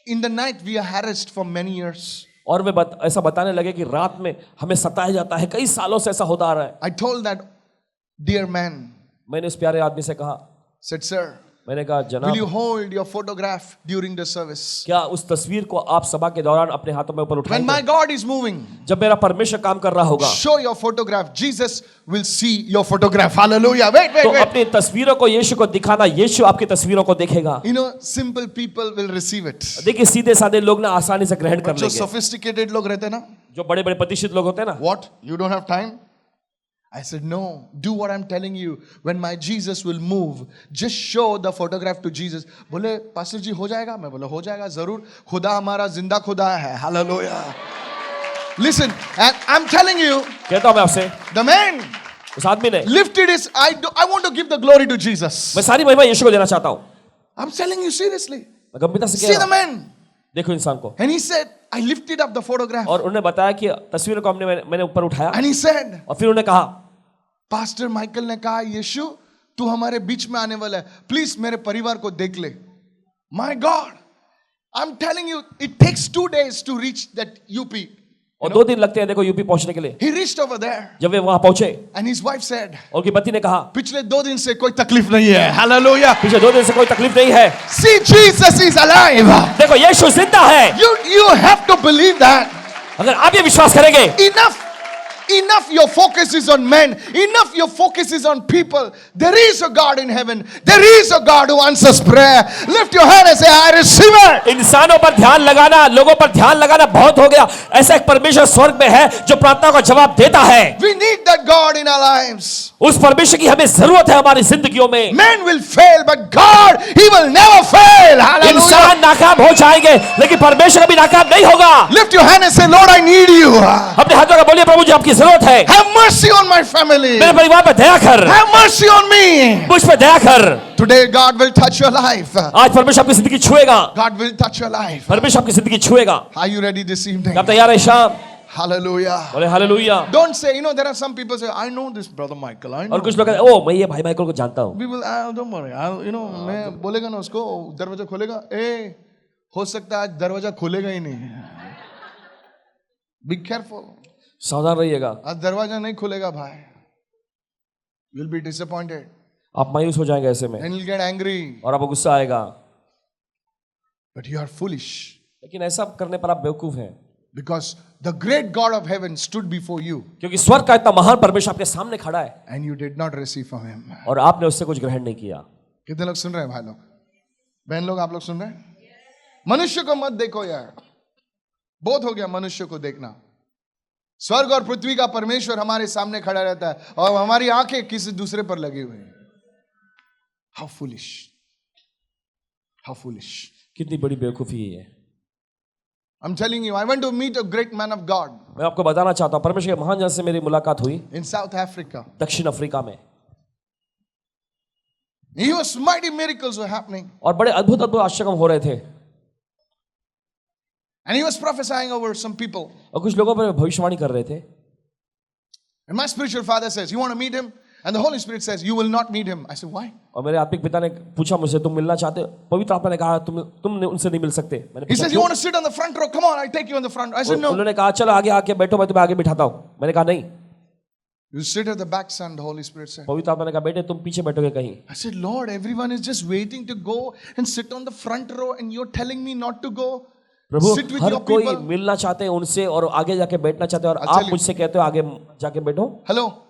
in the night we are harassed for many years. और वे ऐसा बताने लगे कि रात में हमें सताया जाता है, कई सालों से ऐसा होता आ रहा है. I told that dear man, मैंने उस प्यारे आदमी से कहा, said, sir, मैंने कहा Will जनाब, you hold your photograph during the service? क्या उस तस्वीर को आप सभा के दौरान अपने हाथों में ऊपर When my उठाएंगे? God is moving, जब मेरा परमेश्वर काम कर रहा होगा show your photograph. Jesus will see your photograph. Hallelujah. Wait, तो wait, wait. अपनी तस्वीरों को यीशु को दिखाना, यीशु आपकी तस्वीरों को देखेगा। You know, simple people will receive it. देखिए सीधे साधे लोग ना आसानी से ग्रहण कर जो लेंगे। sophisticated लोग रहते हैं ना, जो बड़े बड़े प्रतिष्ठित लोग होते हैं ना, what? You don't have time? I said, no, do what I'm telling you. When my Jesus will move, just show the photograph to Jesus. बोले, पास्टर जी हो जाएगा? मैं बोला, हो जाएगा ज़रूर. खुदा हमारा जिंदा खुदा है. Hallelujah. Listen, and I'm telling you, कहता हूं मैं आपसे, the man उस आदमी ने, lifted his, I want to give the glory to Jesus. मैं सारी महिमा यीशु को देना चाहता हूं। I'm telling you seriously. मैं गंभीरता से See कह the रहा हूं। man. देखो इंसान को। And he said, I lifted up the photograph. और उन्होंने बताया कि तस्वीर को मैंने ऊपर उठाया And he said, और फिर उन्होंने कहा, पास्टर माइकल ने कहा, यीशु तू हमारे बीच में आने वाला है, प्लीज मेरे परिवार को देख ले. My God, I'm telling you, it takes 2 days to reach that UP. और 2 दिन लगते हैं देखो यूपी पहुंचने के लिए। He reached over there जब वे वहां पहुंचे and his wife said, और उनकी पति ने कहा, पिछले 2 दिन से कोई तकलीफ नहीं है. Hallelujah. पीछे 2 दिन से कोई तकलीफ नहीं है। See, Jesus is alive. देखो यीशु जिंदा है। You have to believe that. अगर आप ये विश्वास करेंगे, Enough your focus is on men. Enough your focus is on people. There is a God in heaven. There is a God who answers prayer. Lift your hand and say, I receive it. इंसानों पर ध्यान लगाना, लोगों पर ध्यान लगाना बहुत हो गया। ऐसा एक परमेश्वर स्वर्ग में है जो प्रार्थना का जवाब देता है। We need that God in our lives. उस परमेश्वर की हमें जरूरत है हमारी जिंदगियों में। Men will fail, but God, He will never fail. Hallelujah. इंसान नाकाम हो जाएंगे, लेकिन परमेश्वर कभी नाकाम नहीं होगा। Lift your hand and say, Lord, I need you. अपने हाथों का बोलिए, प्रभु जी आपकी जरूरत है। Have mercy on my family. मेरे परिवार पर दया कर, Have mercy on me. मुझ पर दया कर। Today, God will touch your life. आज परमेश्वर आपकी जिंदगी छुएगा। God will touch your life. परमेश्वर आपकी जिंदगी छुएगा। Are you ready this evening? आप तैयार हैं शाम? Hallelujah. बोले hallelujah. Don't say, there are some people say, I know this brother Michael. I know. और कुछ लोग कहते हैं, ओ मैं ये भाई माइकल को जानता हूँ। People, don't worry. मैं बोलेगा ना उसको, दरवाजा खोलेगा. हो सकता है आज दरवाजा खोलेगा ही नहीं. Be careful. सावधान रहिएगा। आज दरवाजा नहीं खुलेगा भाई. You'll be disappointed. आप मायूस हो जाएंगे ऐसे में And you'll get angry. और आपको गुस्सा आएगा। But you are foolish. लेकिन ऐसा करने पर आप बेवकूफ हैं। Because the great God of heaven stood before you. क्योंकि स्वर्ग का इतना महान परमेश्वर आपके सामने खड़ा है And you did not receive from him. और आपने उससे कुछ ग्रहण नहीं किया। कितने लोग सुन रहे हैं भाई लोग? बहन लोग आप लोग सुन रहे हैं? मनुष्य को मत देखो यार. बहुत हो गया मनुष्य को देखना. स्वर्ग और पृथ्वी का परमेश्वर हमारे सामने खड़ा रहता है और हमारी आंखें किसी दूसरे पर लगी हुई हैं. How foolish. How foolish. कितनी बड़ी बेवकूफी है। I'm telling you, I went to meet a great man of God मैं आपको बताना चाहता हूँ, परमेश्वर के महान जन से मेरी मुलाकात हुई in South Africa. दक्षिण अफ्रीका में। He was mighty miracles were happening. और बड़े अद्भुत अद्भुत आश्चर्य हो रहे थे। And he was prophesying over some people. और कुछ लोगों पर भविष्यवाणी कर रहे थे। And my spiritual father says, you want to meet him? And the Holy Spirit says, you will not meet him. I said, why? और मेरे आत्मिक पिता ने पूछा मुझसे, तुम मिलना चाहते हो? पवित्र आत्मा ने कहा तुम उनसे नहीं मिल सकते। मैंने He पूछा, says, you want to sit on the front row? Come on, I take you on the front. I said, no. उन्होंने कहा चलो आगे आके बैठो, मैं तुम्हें आगे बिठाता हूँ। मैंने कहा नहीं। You sit at the back, son, the Holy Spirit said. पवित्र आत्मा ने कहा बेटे तुम पीछे बैठोगे कहीं। I said, Lord, everyone is just waiting to go and sit on the front row and you're telling me not to go? Prabhu Sit with her your कोई people. मिलना चाहते हैं उनसे और आगे जाके बैठना चाहते हैं और I'll tell आप you. मुझसे कहते हो आगे जाके बैठो। Hello?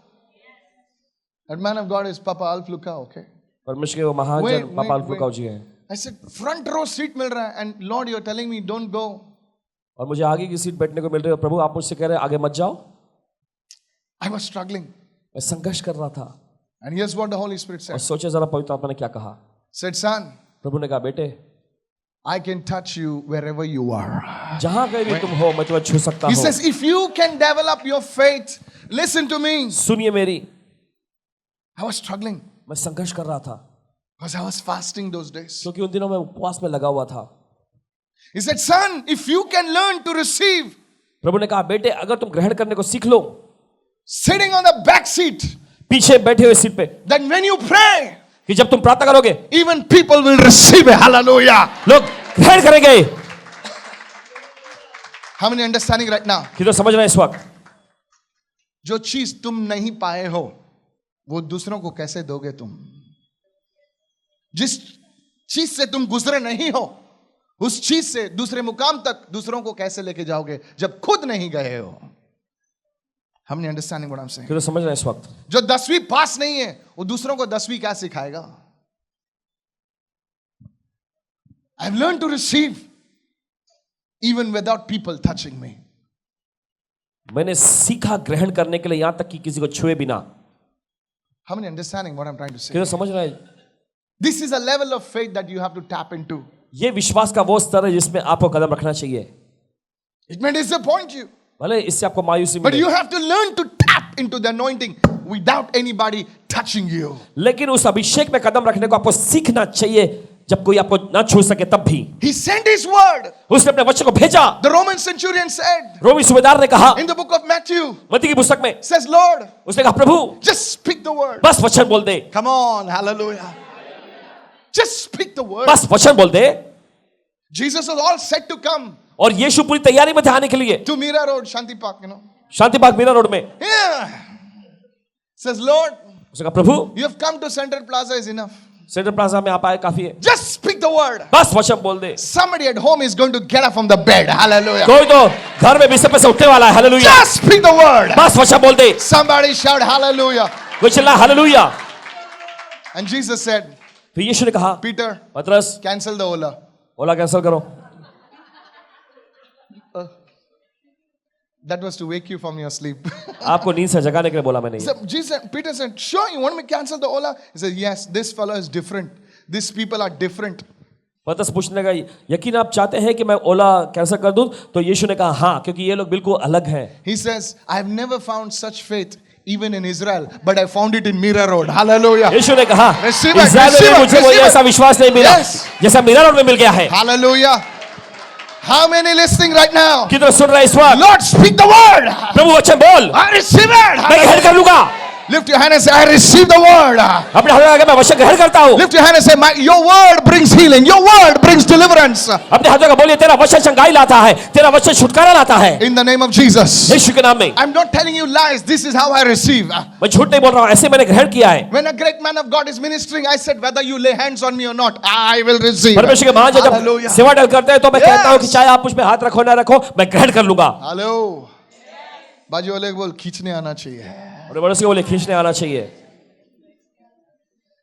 That man of God is Papa Alf Luka, okay? परमेश्वर के वो महान Wait, जन पापा अल्फुकाव जी हैं। I said, front row seat मिल रहा है and Lord, you're telling me don't go. और मुझे आगे की सीट बैठने को मिल रही है, प्रभु आप मुझसे कह रहे हैं आगे मत जाओ। I was struggling. मैं संघर्ष कर रहा था And here's what the Holy Spirit और said. सोचे जरा पवित्र आत्मा ने क्या कहा। Said, son, प्रभु ने कहा बेटे I can touch you wherever you are. जहां कहीं भी तुम हो मैं तुम्हें छू सकता He हूँ। says, if you can develop your faith, listen to me. सुनिए मेरी, I was struggling मैं संघर्ष कर रहा था because I was fasting those days. क्योंकि उन दिनों में उपवास में लगा हुआ था। He said, son, if you can learn to receive, प्रभु ने कहा बेटे अगर तुम ग्रहण करने को सीख लो, sitting on the back seat, पीछे बैठे हुए सीट पे, then when you pray, कि जब तुम प्रार्थना करोगे even people will receive it. Hallelujah. लोग ग्रहण करेंगे। How many understanding right now? कि तो समझ रहे हैं इस वक्त, जो चीज तुम नहीं पाए हो वो दूसरों को कैसे दोगे तुम? जिस चीज से तुम गुजरे नहीं हो, उस चीज से दूसरे मुकाम तक दूसरों को कैसे लेके जाओगे जब खुद नहीं गए हो? हमने understanding what I am saying? तो समझ रहे हैं इस वक्त? जो 10वीं पास नहीं है वो दूसरों को 10वीं क्या सिखाएगा? I have learn to receive even without people touching me. मैंने सीखा ग्रहण करने के लिए यहां तक कि किसी को छुए बिना. How many understanding what I'm trying to say? तो समझ रहे हैं? This is a level of faith that you have to tap into. ये विश्वास का वो स्तर है जिसमें आपको कदम रखना चाहिए. It may disappoint you, भले इससे आपको मायूसी but मिले, you have to learn to tap into the anointing without anybody touching you. लेकिन उस अभिषेक में कदम रखने को आपको सीखना चाहिए जब कोई आपको ना छू सके तब भी. He sent his word. उसने अपने वचन को भेजा. The Roman centurion said रोमी सूबेदार ने कहा in the book of Matthew, मत्ती की पुस्तक में, says, Lord, उसने कहा प्रभु just speak the word. बस वचन बोल दे. Come on, hallelujah. Just speak the word. बस वचन बोल दे. Jesus was all set to come और यीशु पूरी तैयारी में थे आने के लिए. to Mira Road, Shanti Park, you know. Shanti Bagh Mira Road में. Yeah. Says, Lord, उसने कहा प्रभु you have come to Central Plaza is enough. Central Plaza में आप आए काफी है. Just speak the word. बस वचन बोल दे. Somebody at home is going to get up from the bed. Hallelujah. कोई तो घर में बिस्तर पे से उठने वाला है. Hallelujah. Just speak the word. बस वचन बोल दे. Somebody shout hallelujah. कोई चिल्ला हालेलुया. And Jesus said, फिर यीशु ने कहा Peter, पतरस cancel the Ola. Ola cancel करो. That was to wake you from your sleep. आपको नींद से जगाने के लिए बोला मैंने. So Peter said, sure, you want me to cancel the Ola? He said, yes, this fellow is different. These people are different. पतरस पूछने लगा यकीन आप चाहते हैं कि मैं ओला कैंसिल कर दूं? तो यीशु ने कहा हाँ, क्योंकि ये लोग बिल्कुल अलग हैं. He says, I have never found such faith even in Israel, but I found it in Mira Road. Hallelujah. यीशु ने कहा Receive it, इस्राएल में receive it, मुझे कोई receive it. ऐसा विश्वास नहीं मिला Yes. जैसा मीरा रोड में मिल गया है. Hallelujah. How many listening right now? कितने सुन रहे हैं इस वक्त? Lord, speak the word. प्रभु वचन बोल. I receive it. मैं ग्रहण कर लूंगा. Lift your hand and say, I receive the word. अपने हाथ लगा के मैं वचन ग्रहण करता हूँ. Lift your hand and say, your word brings healing. Your word brings deliverance. अपने हाथों का बोलिए तेरा वचन चंगाई लाता है, तेरा वचन छुटकारा लाता है. In the name of Jesus. यीशु के नाम में. I'm not telling you lies. This is how I receive. मैं झूठ नहीं बोल रहा हूँ, ऐसे मैंने ग्रहण किया है. When a great man of God is ministering, I said, whether you lay hands on me or not, I will receive. परमेश्वर के महान जब Hallelujah. सेवा डल करते हैं तो मैं कहता हूँ कि Yes. चाहे आप मुझ पे हाथ रखो ना रखो, मैं ग्रहण कर लूंगा. Hello. बाजू वाले को बोल खींचने आना चाहिए. और बड़ों से बोले खींचने आना चाहिए.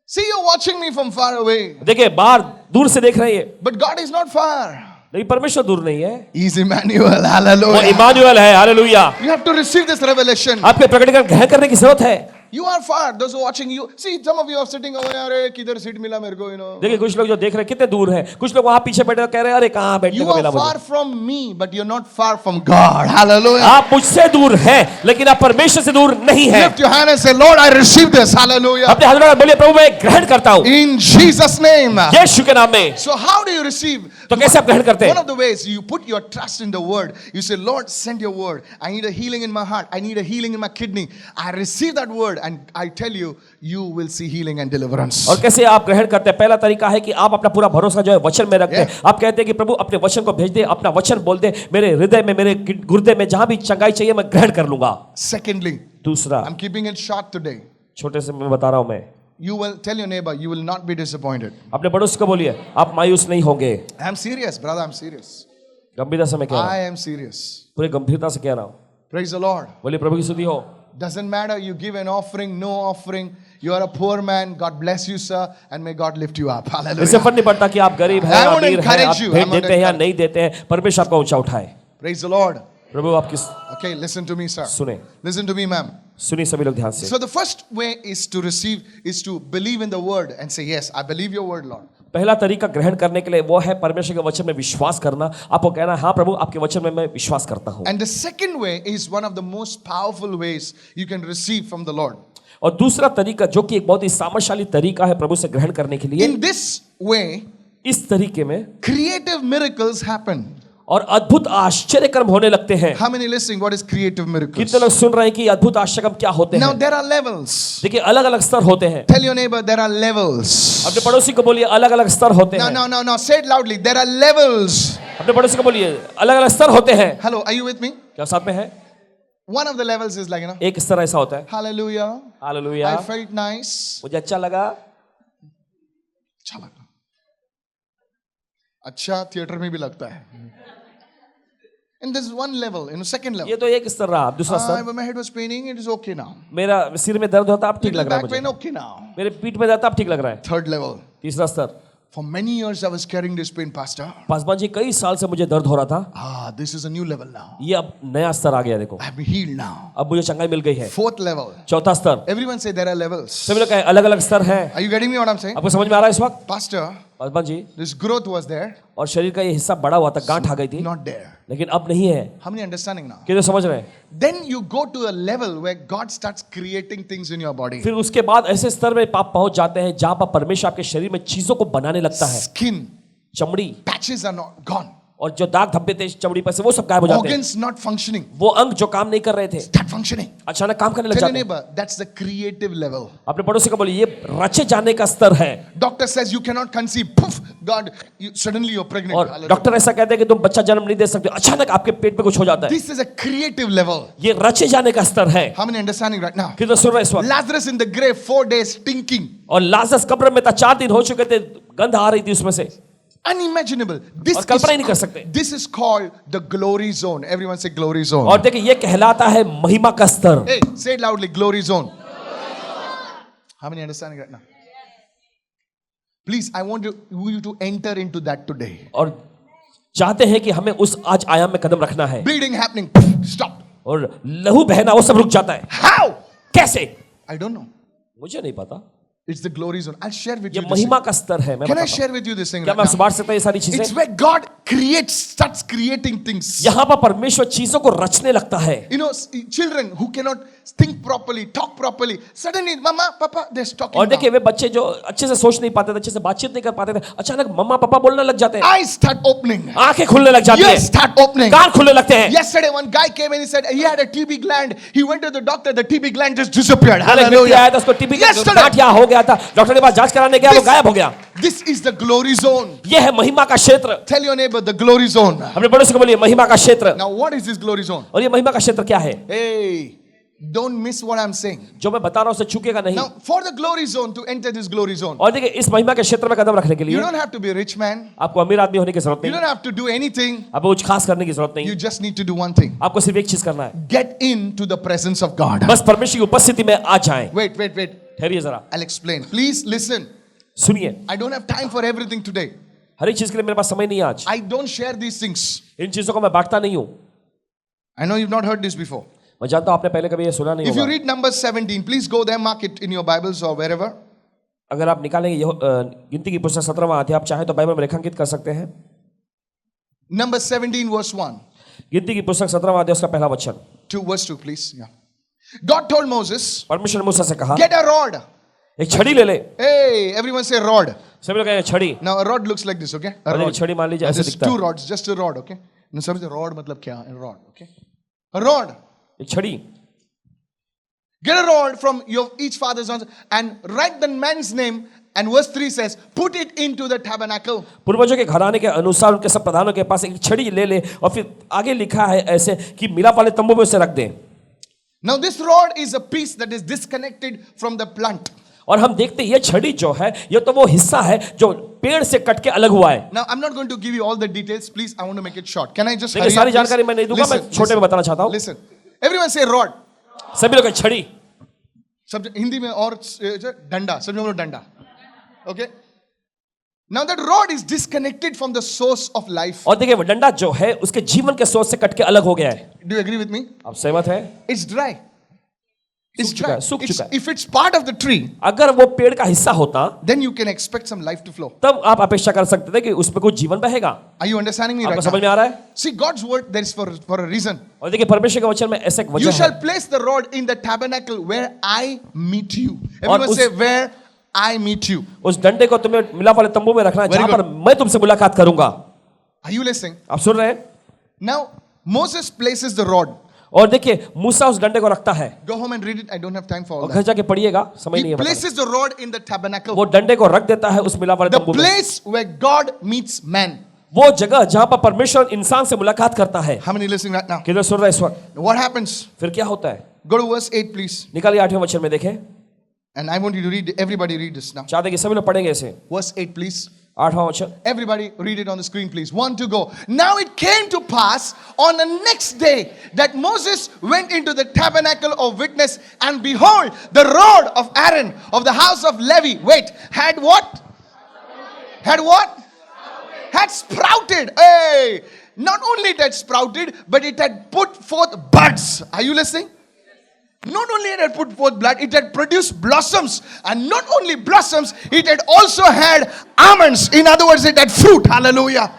See, you're watching me from far away. देखिए बाहर दूर से देख रही है, But God is not far. लेकिन परमेश्वर दूर नहीं है. He's Emmanuel. वो Hallelujah. इमानुएल है. Hallelujah. You have to receive this revelation. आपके प्रकटीकरण ग्रहण करने की जरूरत है. You are far. Those who are watching you. See, some of you are sitting over there. किधर सीट मिला मेरे को, you know. देखिए कुछ लोग जो देख रहे हैं कितने दूर हैं, कुछ लोग वहां पीछे बैठे कह रहे हैं अरे कहाँ बैठने You को मिला are मुझे. far from me, but you're not far from God. Hallelujah. आप मुझसे दूर हैं लेकिन आप परमेश्वर से दूर नहीं हैं. Lift your hand and say, Lord, I receive this. Hallelujah. अपने हाथ में बोलिए प्रभु मैं ग्रहण करता हूँ In Jesus' name. यीशु के नाम में. So how do you receive? तो कैसे आप ग्रहण करते One हैं? of the ways you put your trust in the word. You say, Lord, send your word. I need a healing in my heart. I need a healing in my kidney. I receive that word and I tell you, you will see healing and deliverance. और कैसे आप ग्रहण करते हैं? पहला तरीका है कि आप अपना पूरा भरोसा जो है वचन में रखते हैं. आप कहते हैं कि प्रभु अपने वचन को भेज दे, अपना वचन बोल दे, मेरे हृदय में मेरे गुर्दे में जहां भी चंगाई चाहिए मैं ग्रहण कर लूंगा. Secondly, दूसरा, I'm keeping it short today. छोटे से मैं बता रहा हूं मैं. You will tell your neighbor, you will not be disappointed. अपने पड़ोसी को बोलिए आप मायूस नहीं होंगे. I'm serious, brother. I'm serious. गंभीरता से मैं कह रहा I हूं, am serious. पूरे गंभीरता से कह रहा हूं. Praise the Lord. बोलिए प्रभु की स्तुति हो. Doesn't matter you give an offering, no offering. You are a poor man. God bless you, sir, and may God lift you up. इससे Hallelujah. फर्क नहीं पड़ता कि आप गरीब हैं, I want to अमीर हैं, encourage आप you. भेंट I want to देते हैं या encourage- नहीं देते हैं, परमेश्वर आपको ऊंचा उठाए. Praise the Lord. प्रभु आपकी Okay, listen to me, sir. सुने, Listen to me, ma'am. सुनिए सभी लोग ध्यान से. So the first way is to receive, is to believe in the word and say, yes, I believe your word, Lord. पहला तरीका ग्रहण करने के लिए वो है परमेश्वर के वचन में विश्वास करना. आपको कहना हाँ प्रभु आपके वचन में मैं विश्वास करता हूँ. And the second way is one of the most powerful ways you can receive from the Lord. और दूसरा तरीका जो कि एक बहुत ही सामर्थ्यशाली तरीका है प्रभु से ग्रहण करने के लिए, In this way, इस तरीके में creative miracles happen. और अद्भुत आश्चर्य कर्म होने लगते हैं. How many listening? What is creative miracles? कितने लोग सुन रहे हैं कि अद्भुत आश्चर्य कर्म क्या होते Now हैं? there are levels. देखिए अलग अलग स्तर होते हैं. Tell your neighbor there are levels. अपने पड़ोसी को बोलिए अलग अलग स्तर होते No, हैं. no, no, no. Say it loudly. There are levels. अपने पड़ोसी को बोलिए अलग अलग स्तर होते हैं. Hello, are you with me? क्या साथ में है? One of the levels is like, you know, एक स्तर ऐसा होता है, hallelujah. Hallelujah, I felt nice. मुझे अच्छा लगा. अच्छा लगा. अच्छा थिएटर में भी लगता है. And there's one level, second level. ये तो एक स्तर रहा. दूसरा स्तर, My head was paining, it is okay now. मेरा सिर में दर्द होता, अब ठीक लग रहा है Back मुझे. pain, okay now. मेरे पीठ में दर्द, अब ठीक लग रहा है. Third level. तीसरा स्तर, For many years I was carrying this pain, Pastor. Paswan ji कई साल से मुझे दर्द हो रहा था. This is a new level now. ये अब नया स्तर आ गया. देखो I have been healed now. अब मुझे चंगाई मिल गई है. Fourth level. चौथा स्तर, Everyone say there are levels. सभी लोग कहें अलग अलग स्तर हैं. Are you getting me what I'm saying? आपको समझ में आ रहा है इस वक्त? Pastor, Paswan ji, this growth was there, और शरीर का ये हिस्सा बड़ा हुआ था, गांठ आ गई थी, not there. लेकिन अब नहीं है. How many understanding now? कितने समझ रहे हैं? Then you go to a level where God starts creating things in your body. फिर उसके बाद ऐसे स्तर में आप पहुंच जाते हैं जहां पर परमेश्वर आपके शरीर में चीजों को बनाने लगता है. Skin चमड़ी patches are not gone. और जो दाग धब्बे थे चमड़ी पर से वो सब गायब हो जाते हैं. Organs not functioning. वो अंग जो काम नहीं कर रहे थे Start functioning. अचानक काम करने लग Tell your जाते हैं. neighbor, that's the creative level. अपने पड़ोसी को बोलिए ये रचे जाने का स्तर है. Doctor says you cannot conceive. Poof, God, suddenly you're pregnant. और Hallelujah. डॉक्टर ऐसा कहते हैं कि तुम बच्चा जन्म नहीं दे सकते, अचानक आपके पेट पे कुछ हो जाता है. This is a creative level. ये रचे जाने का स्तर है. How many understanding right now? कितना सुन रहे हैं इस वक्त? Lazarus in the grave, 4 days stinking. और लाजरस कब्र में था, 4 दिन हो चुके थे, गंध आ रही थी उसमें से. Unimaginable. This और कल्पना ही नहीं कर सकते. this is called the glory zone. Everyone say glory zone. और देखिए ये कहलाता है महिमा का स्तर. Hey, say it loudly, glory zone. How many understanding right now? Please, I want you to enter into that today. और चाहते हैं कि हमें उस आज आयाम में कदम रखना है. Bleeding happening. Stop. और लहू बहना वो सब रुक जाता है. How? कैसे? I don't know. मुझे नहीं पता. It's the glory zone. I'll share with ये you this महिमा thing. का स्तर है. मैं Can I बताता हूं. share with you this thing क्या right मैं आपसे now? बांट सकता हूं ये सारी It's चीजें? where God starts creating things. यहाँ पर परमेश्वर चीजों को रचने लगता है. Children who cannot think properly, talk properly, suddenly, Mama, Papa, they're talking और देखिए now. वे बच्चे जो अच्छे से सोच नहीं पाते थे, अच्छे से बातचीत नहीं कर पाते थे, अचानक मम्मा पापा बोलने लग जाते हैं. Eyes start opening. आंखें खुलने लग जाती Ears हैं. start opening. कान खुलने लगते हैं. Yesterday, one guy came and he said he had a TB gland. He went to the doctor, the TB gland just disappeared. एक व्यक्ति Hallelujah. आया था, उसको टीबी का Yesterday. गांठ यहाँ हो गया था, डॉक्टर के पास जांच कराने गया, वो गायब हो गया. This is the glory zone. ये है महिमा का क्षेत्र. Tell your neighbor, the glory zone. अपने पड़ोसी को बोलिए महिमा का क्षेत्र. Now, what is this glory zone? और ये महिमा का क्षेत्र क्या है? Hey, don't miss what I'm saying. जो मैं बता रहा हूं उसे चूकेगा नहीं. Now, for the glory zone, to enter this glory zone, और देखिए इस महिमा के क्षेत्र में कदम रखने के you लिए don't have to be a rich man. आपको अमीर आदमी होने की जरूरत You नहीं. don't have to do anything. आपको कुछ खास करने की जरूरत You नहीं. just need to do one thing. आपको सिर्फ एक चीज करना है. Get into the presence of God. बस परमेश्वर की उपस्थिति में आ जाएं. Wait. ठहरिए जरा, I'll explain. Please listen. सुनिए. I don't have time for everything today. हर एक चीज के लिए मेरे पास समय नहीं है आज. I don't share these things. इन चीजों को मैं बांटता नहीं हूं. I know you've not heard this before. मैं जानता हूं आपने पहले कभी ये सुना नहीं If you होगा. read Numbers 17, please go there, mark it in your Bibles or wherever. अगर आप निकालेंगे गिनती की पुस्तक 17वां अध्याय, आप चाहे तो बाइबल में रेखांकित कर सकते हैं. Numbers 17, verse 1. गिनती की पुस्तक 17वां अध्याय उसका पहला वचन. Verse 2, please. Yeah. God told Moses, परमेश्वर ने मूसा से कहा get a rod. एक छड़ी ले ले. Hey, everyone say rod. सभी लोग कहेंगे छड़ी. Now a rod looks like this, okay? A और ये rod. छड़ी मान लीजिए ऐसे There's दिखता two है. rods, just a rod, okay? Now समझे rod मतलब क्या? A rod, okay? A rod. एक छड़ी. Get a rod from your each father's house and write the man's name. And verse 3 says, put it into the tabernacle. पूर्वजों के घराने के अनुसार उनके सब प्रधानों के पास एक छड़ी ले ले, और फिर आगे लिखा है ऐसे कि मिलाप वाले तंबू में उसे रख दे. Now this rod is a piece that is disconnected from the plant. और हम देखते हैं ये छड़ी जो है ये तो वो हिस्सा है जो पेड़ से कट के अलग हुआ है. Now I'm not going to give you all the details. Please, I want to make it short. Can I just देखिए hurry सारी up, please? जानकारी मैं नहीं दूंगा, मैं छोटे में बताना चाहता हूँ. Listen. Everyone say rod. सभी लोग छड़ी. सब हिंदी में और डंडा, सब लोग डंडा. Okay? Now that rod is disconnected from the source of life. और देखिए वो डंडा जो है उसके जीवन के सोर्स से कट के अलग हो गया है. Do you agree with me? आप सहमत हैं? It's dry. It's सूख चुका dry. है, सूख चुका है. If it's part of the tree, अगर वो पेड़ का हिस्सा होता then you can expect some life to flow. तब आप अपेक्षा कर सकते थे कि उसमें कुछ जीवन बहेगा. Are you understanding me आपको right समझ now? में आ रहा है? See, God's word, there is for a reason. और देखिए परमेश्वर के वचन में ऐसा एक You वजह shall है. place the rod in the tabernacle where I meet you. और Everyone say, where I meet you. उस डंडे को तुम्हें मिलाप वाले तंबू में रखना है Very जहां good. पर मैं तुमसे मुलाकात करूंगा. Are you listening? आप सुन रहे हैं? Now, Moses places the rod. और देखिए मूसा उस डंडे को रखता है. Go home and read it. I don't have time for all और घर that. जाके पढ़िएगा, समय नहीं He है बताने. places the rod in the tabernacle. वो डंडे को रख देता है उस मिलाप वाले The तंबू में. place where God meets man. वो जगह जहां पर परमेश्वर इंसान से मुलाकात करता है. How many listening right now? किधर सुन रहे हैं इस वक्त? What happens? फिर क्या होता है? Go to verse 8, please. निकालिए 8वें वचन में देखें. And I want you to read, everybody read this now. चाहते कि सभी लोग पढ़ेंगे इसे. Verse 8, please. 8वां वचन, Everybody read it on the screen, please. 1 to go. Now it came to pass on the next day that Moses went into the tabernacle of witness, and behold, the rod of Aaron of the house of Levi, had what? Had what? Had sprouted. Hey! Not only it had sprouted, but it had put forth buds. Are you listening? Not only it had put forth blood, it had produced blossoms. And not only blossoms, it had also had almonds. In other words, it had fruit. Hallelujah.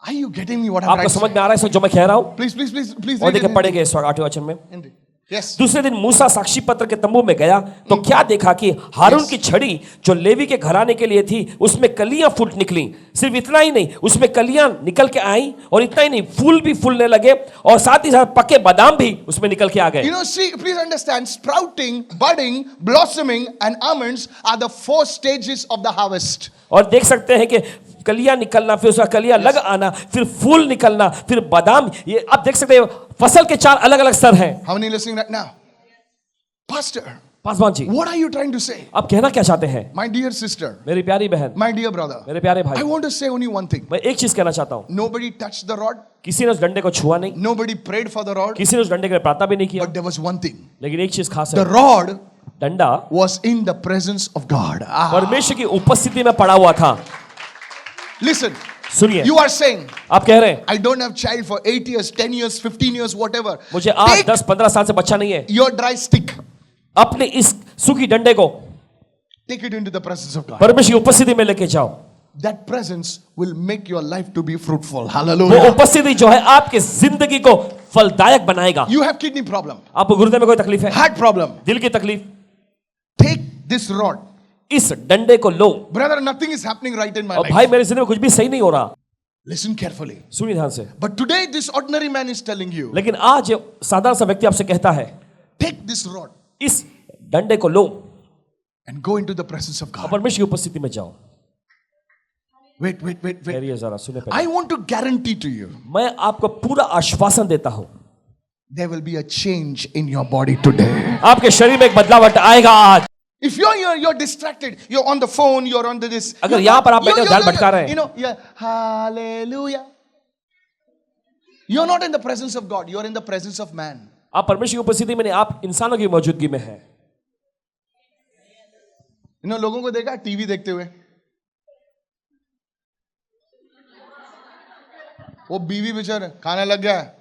Are you getting me what I'm आपको trying to समझ में आ रहा है sir जो मैं कह रहा हूं? Please और read it देखिए in पढ़ेंगे इस वक्त 8वें वचन में। Hindi. Yes. दूसरे दिन मूसा साक्षी पत्र के तंबू में गया तो क्या देखा कि हारून की छड़ी जो लेवी के घराने के लिए थी उसमें कलियां फूट निकली। सिर्फ इतना ही नहीं, उसमें कलियां निकल के आई, और इतना ही नहीं, फूल भी फूलने लगे और साथ ही साथ पके बादाम भी उसमें निकल के आ गए। You know, see, please understand, sprouting, budding, blossoming and almonds are the 4 stages of the harvest. और देख सकते हैं कि कलियां निकलना, फिर उसका कलियां लग आना, फिर फूल निकलना, फिर बादाम, ये आप देख सकते हैं फसल के 4 अलग अलग स्तर हैं। How many listening right now? Pastor, Paswan ji, what are you trying to say? आप कहना क्या चाहते हैं? My dear sister, मेरी प्यारी बहन, my dear brother, मेरे प्यारे I भाई, want to say only one thing. मैं एक चीज कहना चाहता हूं। Nobody touched the rod. किसी ने उस डंडे को छुआ नहीं, Nobody prayed for the rod. किसी ने उस डंडे के लिए प्रार्थना भी नहीं किया, But there was one thing. लेकिन एक चीज खास The है, rod डंडा was in the presence of God. परमेश्वर की उपस्थिति में पड़ा हुआ था। Listen, सुनिए, you are saying, आप कह रहे हैं I don't have child for 8 years, 10 years, 15 years, whatever. मुझे 8, Take 10, 15 साल से बच्चा नहीं है। your dry stick. अपने इस सूखी डंडे को Take it into the presence of God. परमेश्वर की उपस्थिति में लेके जाओ। That presence will make your life to be fruitful. वो Hallelujah. उपस्थिति जो है आपकी जिंदगी को फलदायक बनाएगा। You have kidney problem, आपको गुर्दे में कोई तकलीफ है, heart problem. दिल की तकलीफ, Take this rod. इस डंडे को लो। Brother, nothing is happening right in my और life. भाई मेरी जिंदगी में कुछ भी सही नहीं हो रहा। Listen carefully. सुनिए ध्यान से। But today this ordinary man is telling you, लेकिन आज ये साधारण सा व्यक्ति आपसे कहता है, take this rod इस डंडे को लो and go into the presence of और God. परमेश्वर की उपस्थिति में जाओ। Wait. ठहरिए जरा, सुने I पहले। want to guarantee to you, मैं आपको पूरा आश्वासन देता हूं, there will be a change in your body today. आपके शरीर में एक बदलाव आएगा आज। If you're here, you're distracted, you're on the phone, you're on this. अगर यहां पर आप बैठे हो, ध्यान भटका रहे हैं, You know, yeah, hallelujah. You're not in the presence of God, you're in the presence of man. आप परमेश्वर की उपस्थिति में नहीं, आप इंसानों की मौजूदगी में हैं। You know, लोगों को देखा टीवी देखते हुए, वो बीवी बेचारा खाने लग गया है।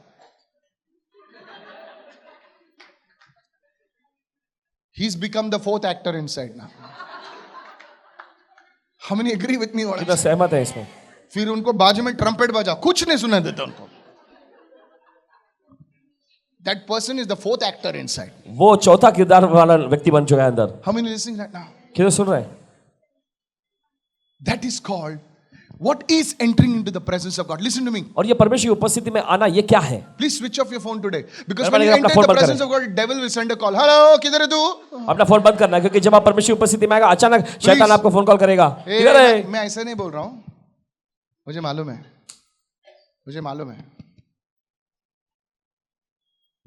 He's become the 4th actor inside now. How many agree with me? What I'm कितना saying? सहमत है इसमें? फिर उनको बाजू में ट्रम्पेट बजा, कुछ नहीं सुना देता उनको। That person is the 4th actor inside. वो चौथा किरदार वाला व्यक्ति बन चुका है अंदर। How many listening right now? किधर सुन रहे हैं? That is called, what is entering into the presence of God? Listen to me. और ये परमेश्वर की उपस्थिति में आना, ये क्या है? Please switch off your phone today. Because मैं when you अपना enter phone the बंद presence करें। of God, devil will send a call. Hello, किधर है तू? अपना फोन बंद करना है, क्योंकि जब आप परमेश्वर की उपस्थिति में आएगा, अचानक शैतान Please. आपको फोन कॉल करेगा। ए, किधर है? मैं ऐसा नहीं बोल रहा हूं, मुझे मालूम है, मुझे मालूम है।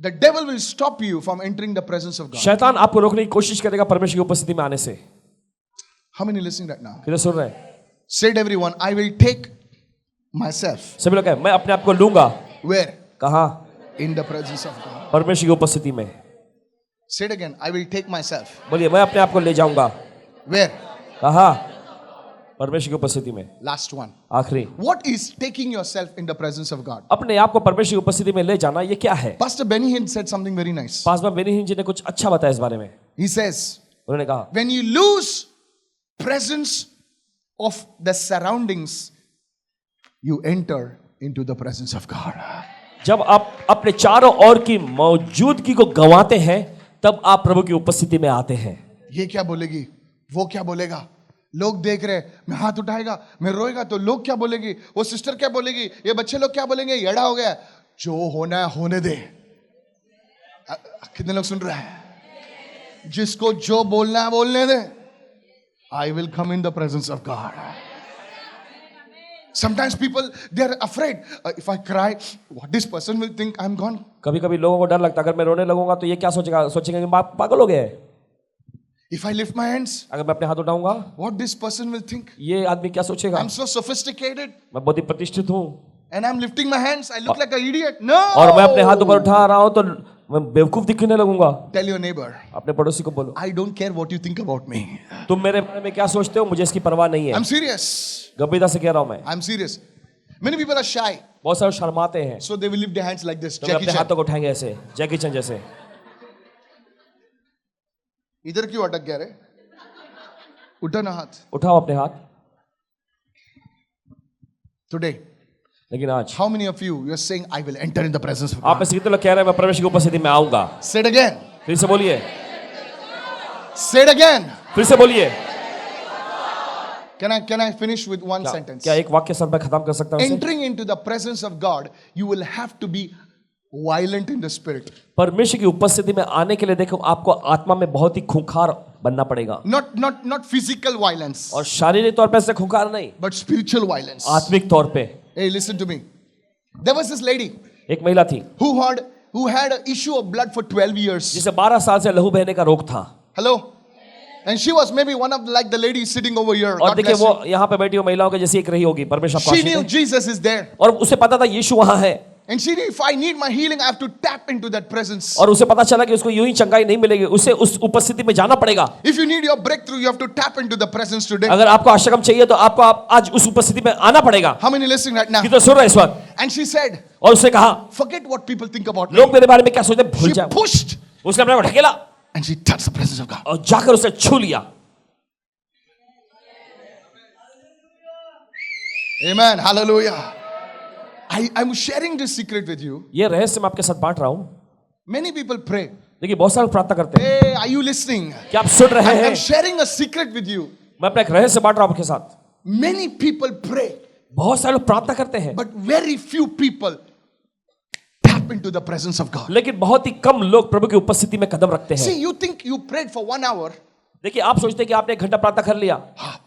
The devil will stop you from entering the presence of God. शैतान आपको रोकने की कोशिश करेगा परमेश्वर की उपस्थिति में आने से। How many listening right now? किधर सुन रहे हैं? Said everyone, I will take myself. सभी लोग कहें, मैं अपने आप को लूंगा। Where? कहाँ? In the presence of God. परमेश्वर की उपस्थिति में। Say it again, I will take myself. बोलिए, मैं अपने आप को ले जाऊंगा। Where? कहाँ? परमेश्वर की उपस्थिति में। Last one. आखिरी, What is taking yourself in the presence of God? अपने आप को परमेश्वर की उपस्थिति में ले जाना, ये क्या है? Pastor Benny Hinn said something very nice. Paswan Beni हिन जी ने कुछ अच्छा बताया इस बारे में। He says, उन्होंने कहा, when you lose presence of the surroundings, you enter into the presence of God. जब आप अपने चारों ओर की मौजूदगी को गंवाते हैं, तब आप प्रभु की उपस्थिति में आते हैं। ये क्या बोलेगी, वो क्या बोलेगा, लोग देख रहे, मैं हाथ उठाएगा, मैं रोएगा तो लोग क्या बोलेगी, वो सिस्टर क्या बोलेगी, ये बच्चे लोग क्या बोलेंगे, ये एड़ा हो गया, जो होना है होने दे। कितने लोग सुन रहे हैं? जिसको जो बोलना है बोलने दे। I will come in the presence of God. Sometimes people, they are afraid. If I cry, what this person will think I'm gone. कभी कभी लोगों को डर लगता है, अगर मैं रोने लगूंगा तो ये क्या सोचेगा कि पागल हो गए। If I lift my hands, अगर मैं अपने हाथ उठाऊंगा, what this person will think? ये आदमी क्या सोचेगा? I'm so sophisticated मैं बहुत ही प्रतिष्ठित हूँ and I'm lifting my hands. I look like an idiot. No. और मैं अपने हाथ ऊपर उठा रहा हूँ तो मैं बेवकूफ दिखने लगूंगा. Tell your neighbor, अपने पड़ोसी को बोलो, I don't care what you think about me. तुम मेरे बारे में क्या सोचते हो, मुझे इसकी परवाह नहीं है. I'm serious. गंभीरता से कह रहा हूँ मैं. I'm serious. Many people are shy, बहुत सारे शर्माते हैं, so they will lift their hands like this. तो वे Jackie अपने Chan. हाथों को उठाएंगे ऐसे, जैकी चैन जैसे. इधर क्यों अटक गया रे? उठा ना हाथ. उठाओ अपने हाथ. Today, लेकिन आज how many of you are saying, I will enter in the presence of आप God? में से कितने लोग कह रहे हैं मैं परमेश्वर की उपस्थिति में आऊंगा? Say it again. फिर से बोलिए, Say it again. फिर से बोलिए. Can I finish with one sentence? क्या एक वाक्य सर मैं खत्म कर सकता हूँ इसे? Entering into the presence of God, you will have to be violent in the spirit. परमेश्वर की उपस्थिति में आने के लिए देखो आपको आत्मा में बहुत ही खूंखार बनना पड़ेगा. Not physical violence, और शारीरिक तौर पे ऐसे खूंखार नहीं, but spiritual violence. आत्मिक तौर पे. Hey, listen to me. There was this lady एक महिला थी who had an issue of blood for 12 years. जिसे 12 साल से लहू बहने का रोग था. Hello? And she was maybe one of like the ladies sitting over here. और God देखिए bless वो you. यहाँ पे बैठी हुई महिलाओं के जैसी एक रही होगी. परमेश्वर आपको She Ashish knew they. Jesus is there. और उसे पता था यीशु वहाँ है. And she knew if I need my healing, I have to tap into that presence. और उसे पता चला कि उसको यूं ही चंगाई नहीं मिलेगी, उसे उस उपस्थिति में जाना पड़ेगा. If you need your breakthrough, you have to tap into the presence today. अगर आपको आशीर्वाद चाहिए तो आपको आज उस उपस्थिति में आना पड़ेगा. How many listening right now? कितने सुन रहे हैं इस वक्त? And she said, और उसने कहा forget what people think about me. लोग मेरे बारे में क्या सोचते हैं भूल She जाओ. pushed उसने अपने को ढकेला and she touched the presence of God. और जाकर उसे छू लिया. Amen. Hallelujah. I'm sharing this secret with you. ये रहस्य मैं आपके साथ बांट रहा हूं. Many people pray. देखिए बहुत सारे लोग प्रार्थना करते हैं. Hey, are you listening? क्या आप सुन रहे हैं? I'm sharing a secret with you. मैं अपना एक रहस्य बांट रहा हूं आपके साथ. Many people pray, बहुत सारे लोग प्रार्थना करते हैं, but very few people tap into the presence of God. लेकिन बहुत ही कम लोग प्रभु की उपस्थिति में कदम रखते हैं. See, you think you prayed for 1 hour. देखिए आप सोचते हैं कि आपने 1 घंटा प्रार्थना कर लिया. हाँ,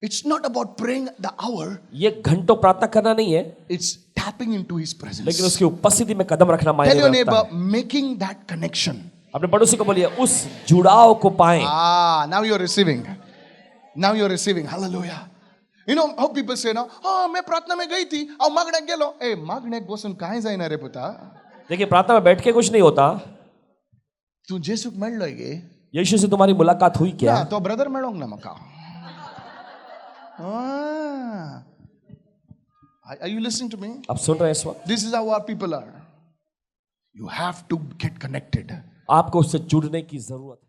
It's not about praying the hour. ये घंटों प्रार्थना करना नहीं है, It's tapping into His presence. लेकिन उसकी उपस्थिति में कदम रखना Tell मायने your रखता neighbor, है. making that connection. अपने पड़ोसी को बोलिए उस जुड़ाव को पाएं. Now you're receiving. Now you're receiving. Hallelujah. You know how people say now, मैं प्रार्थना में गई थी, और मागणे गेलो. ए मागणे बसून काय जाईना रे पुता. देखिए प्रार्थना में बैठ के कुछ नहीं होता. तू जेसूक मेळलोय गे. यीशु से तुम्हारी मुलाकात हुई क्या? ना तो ब्रदर मेळोंग ना मका. Are you listening to me? आप सुन रहे हैं इस वक्त? This is how our people are. You have to get connected. आपको उससे जुड़ने की जरूरत है.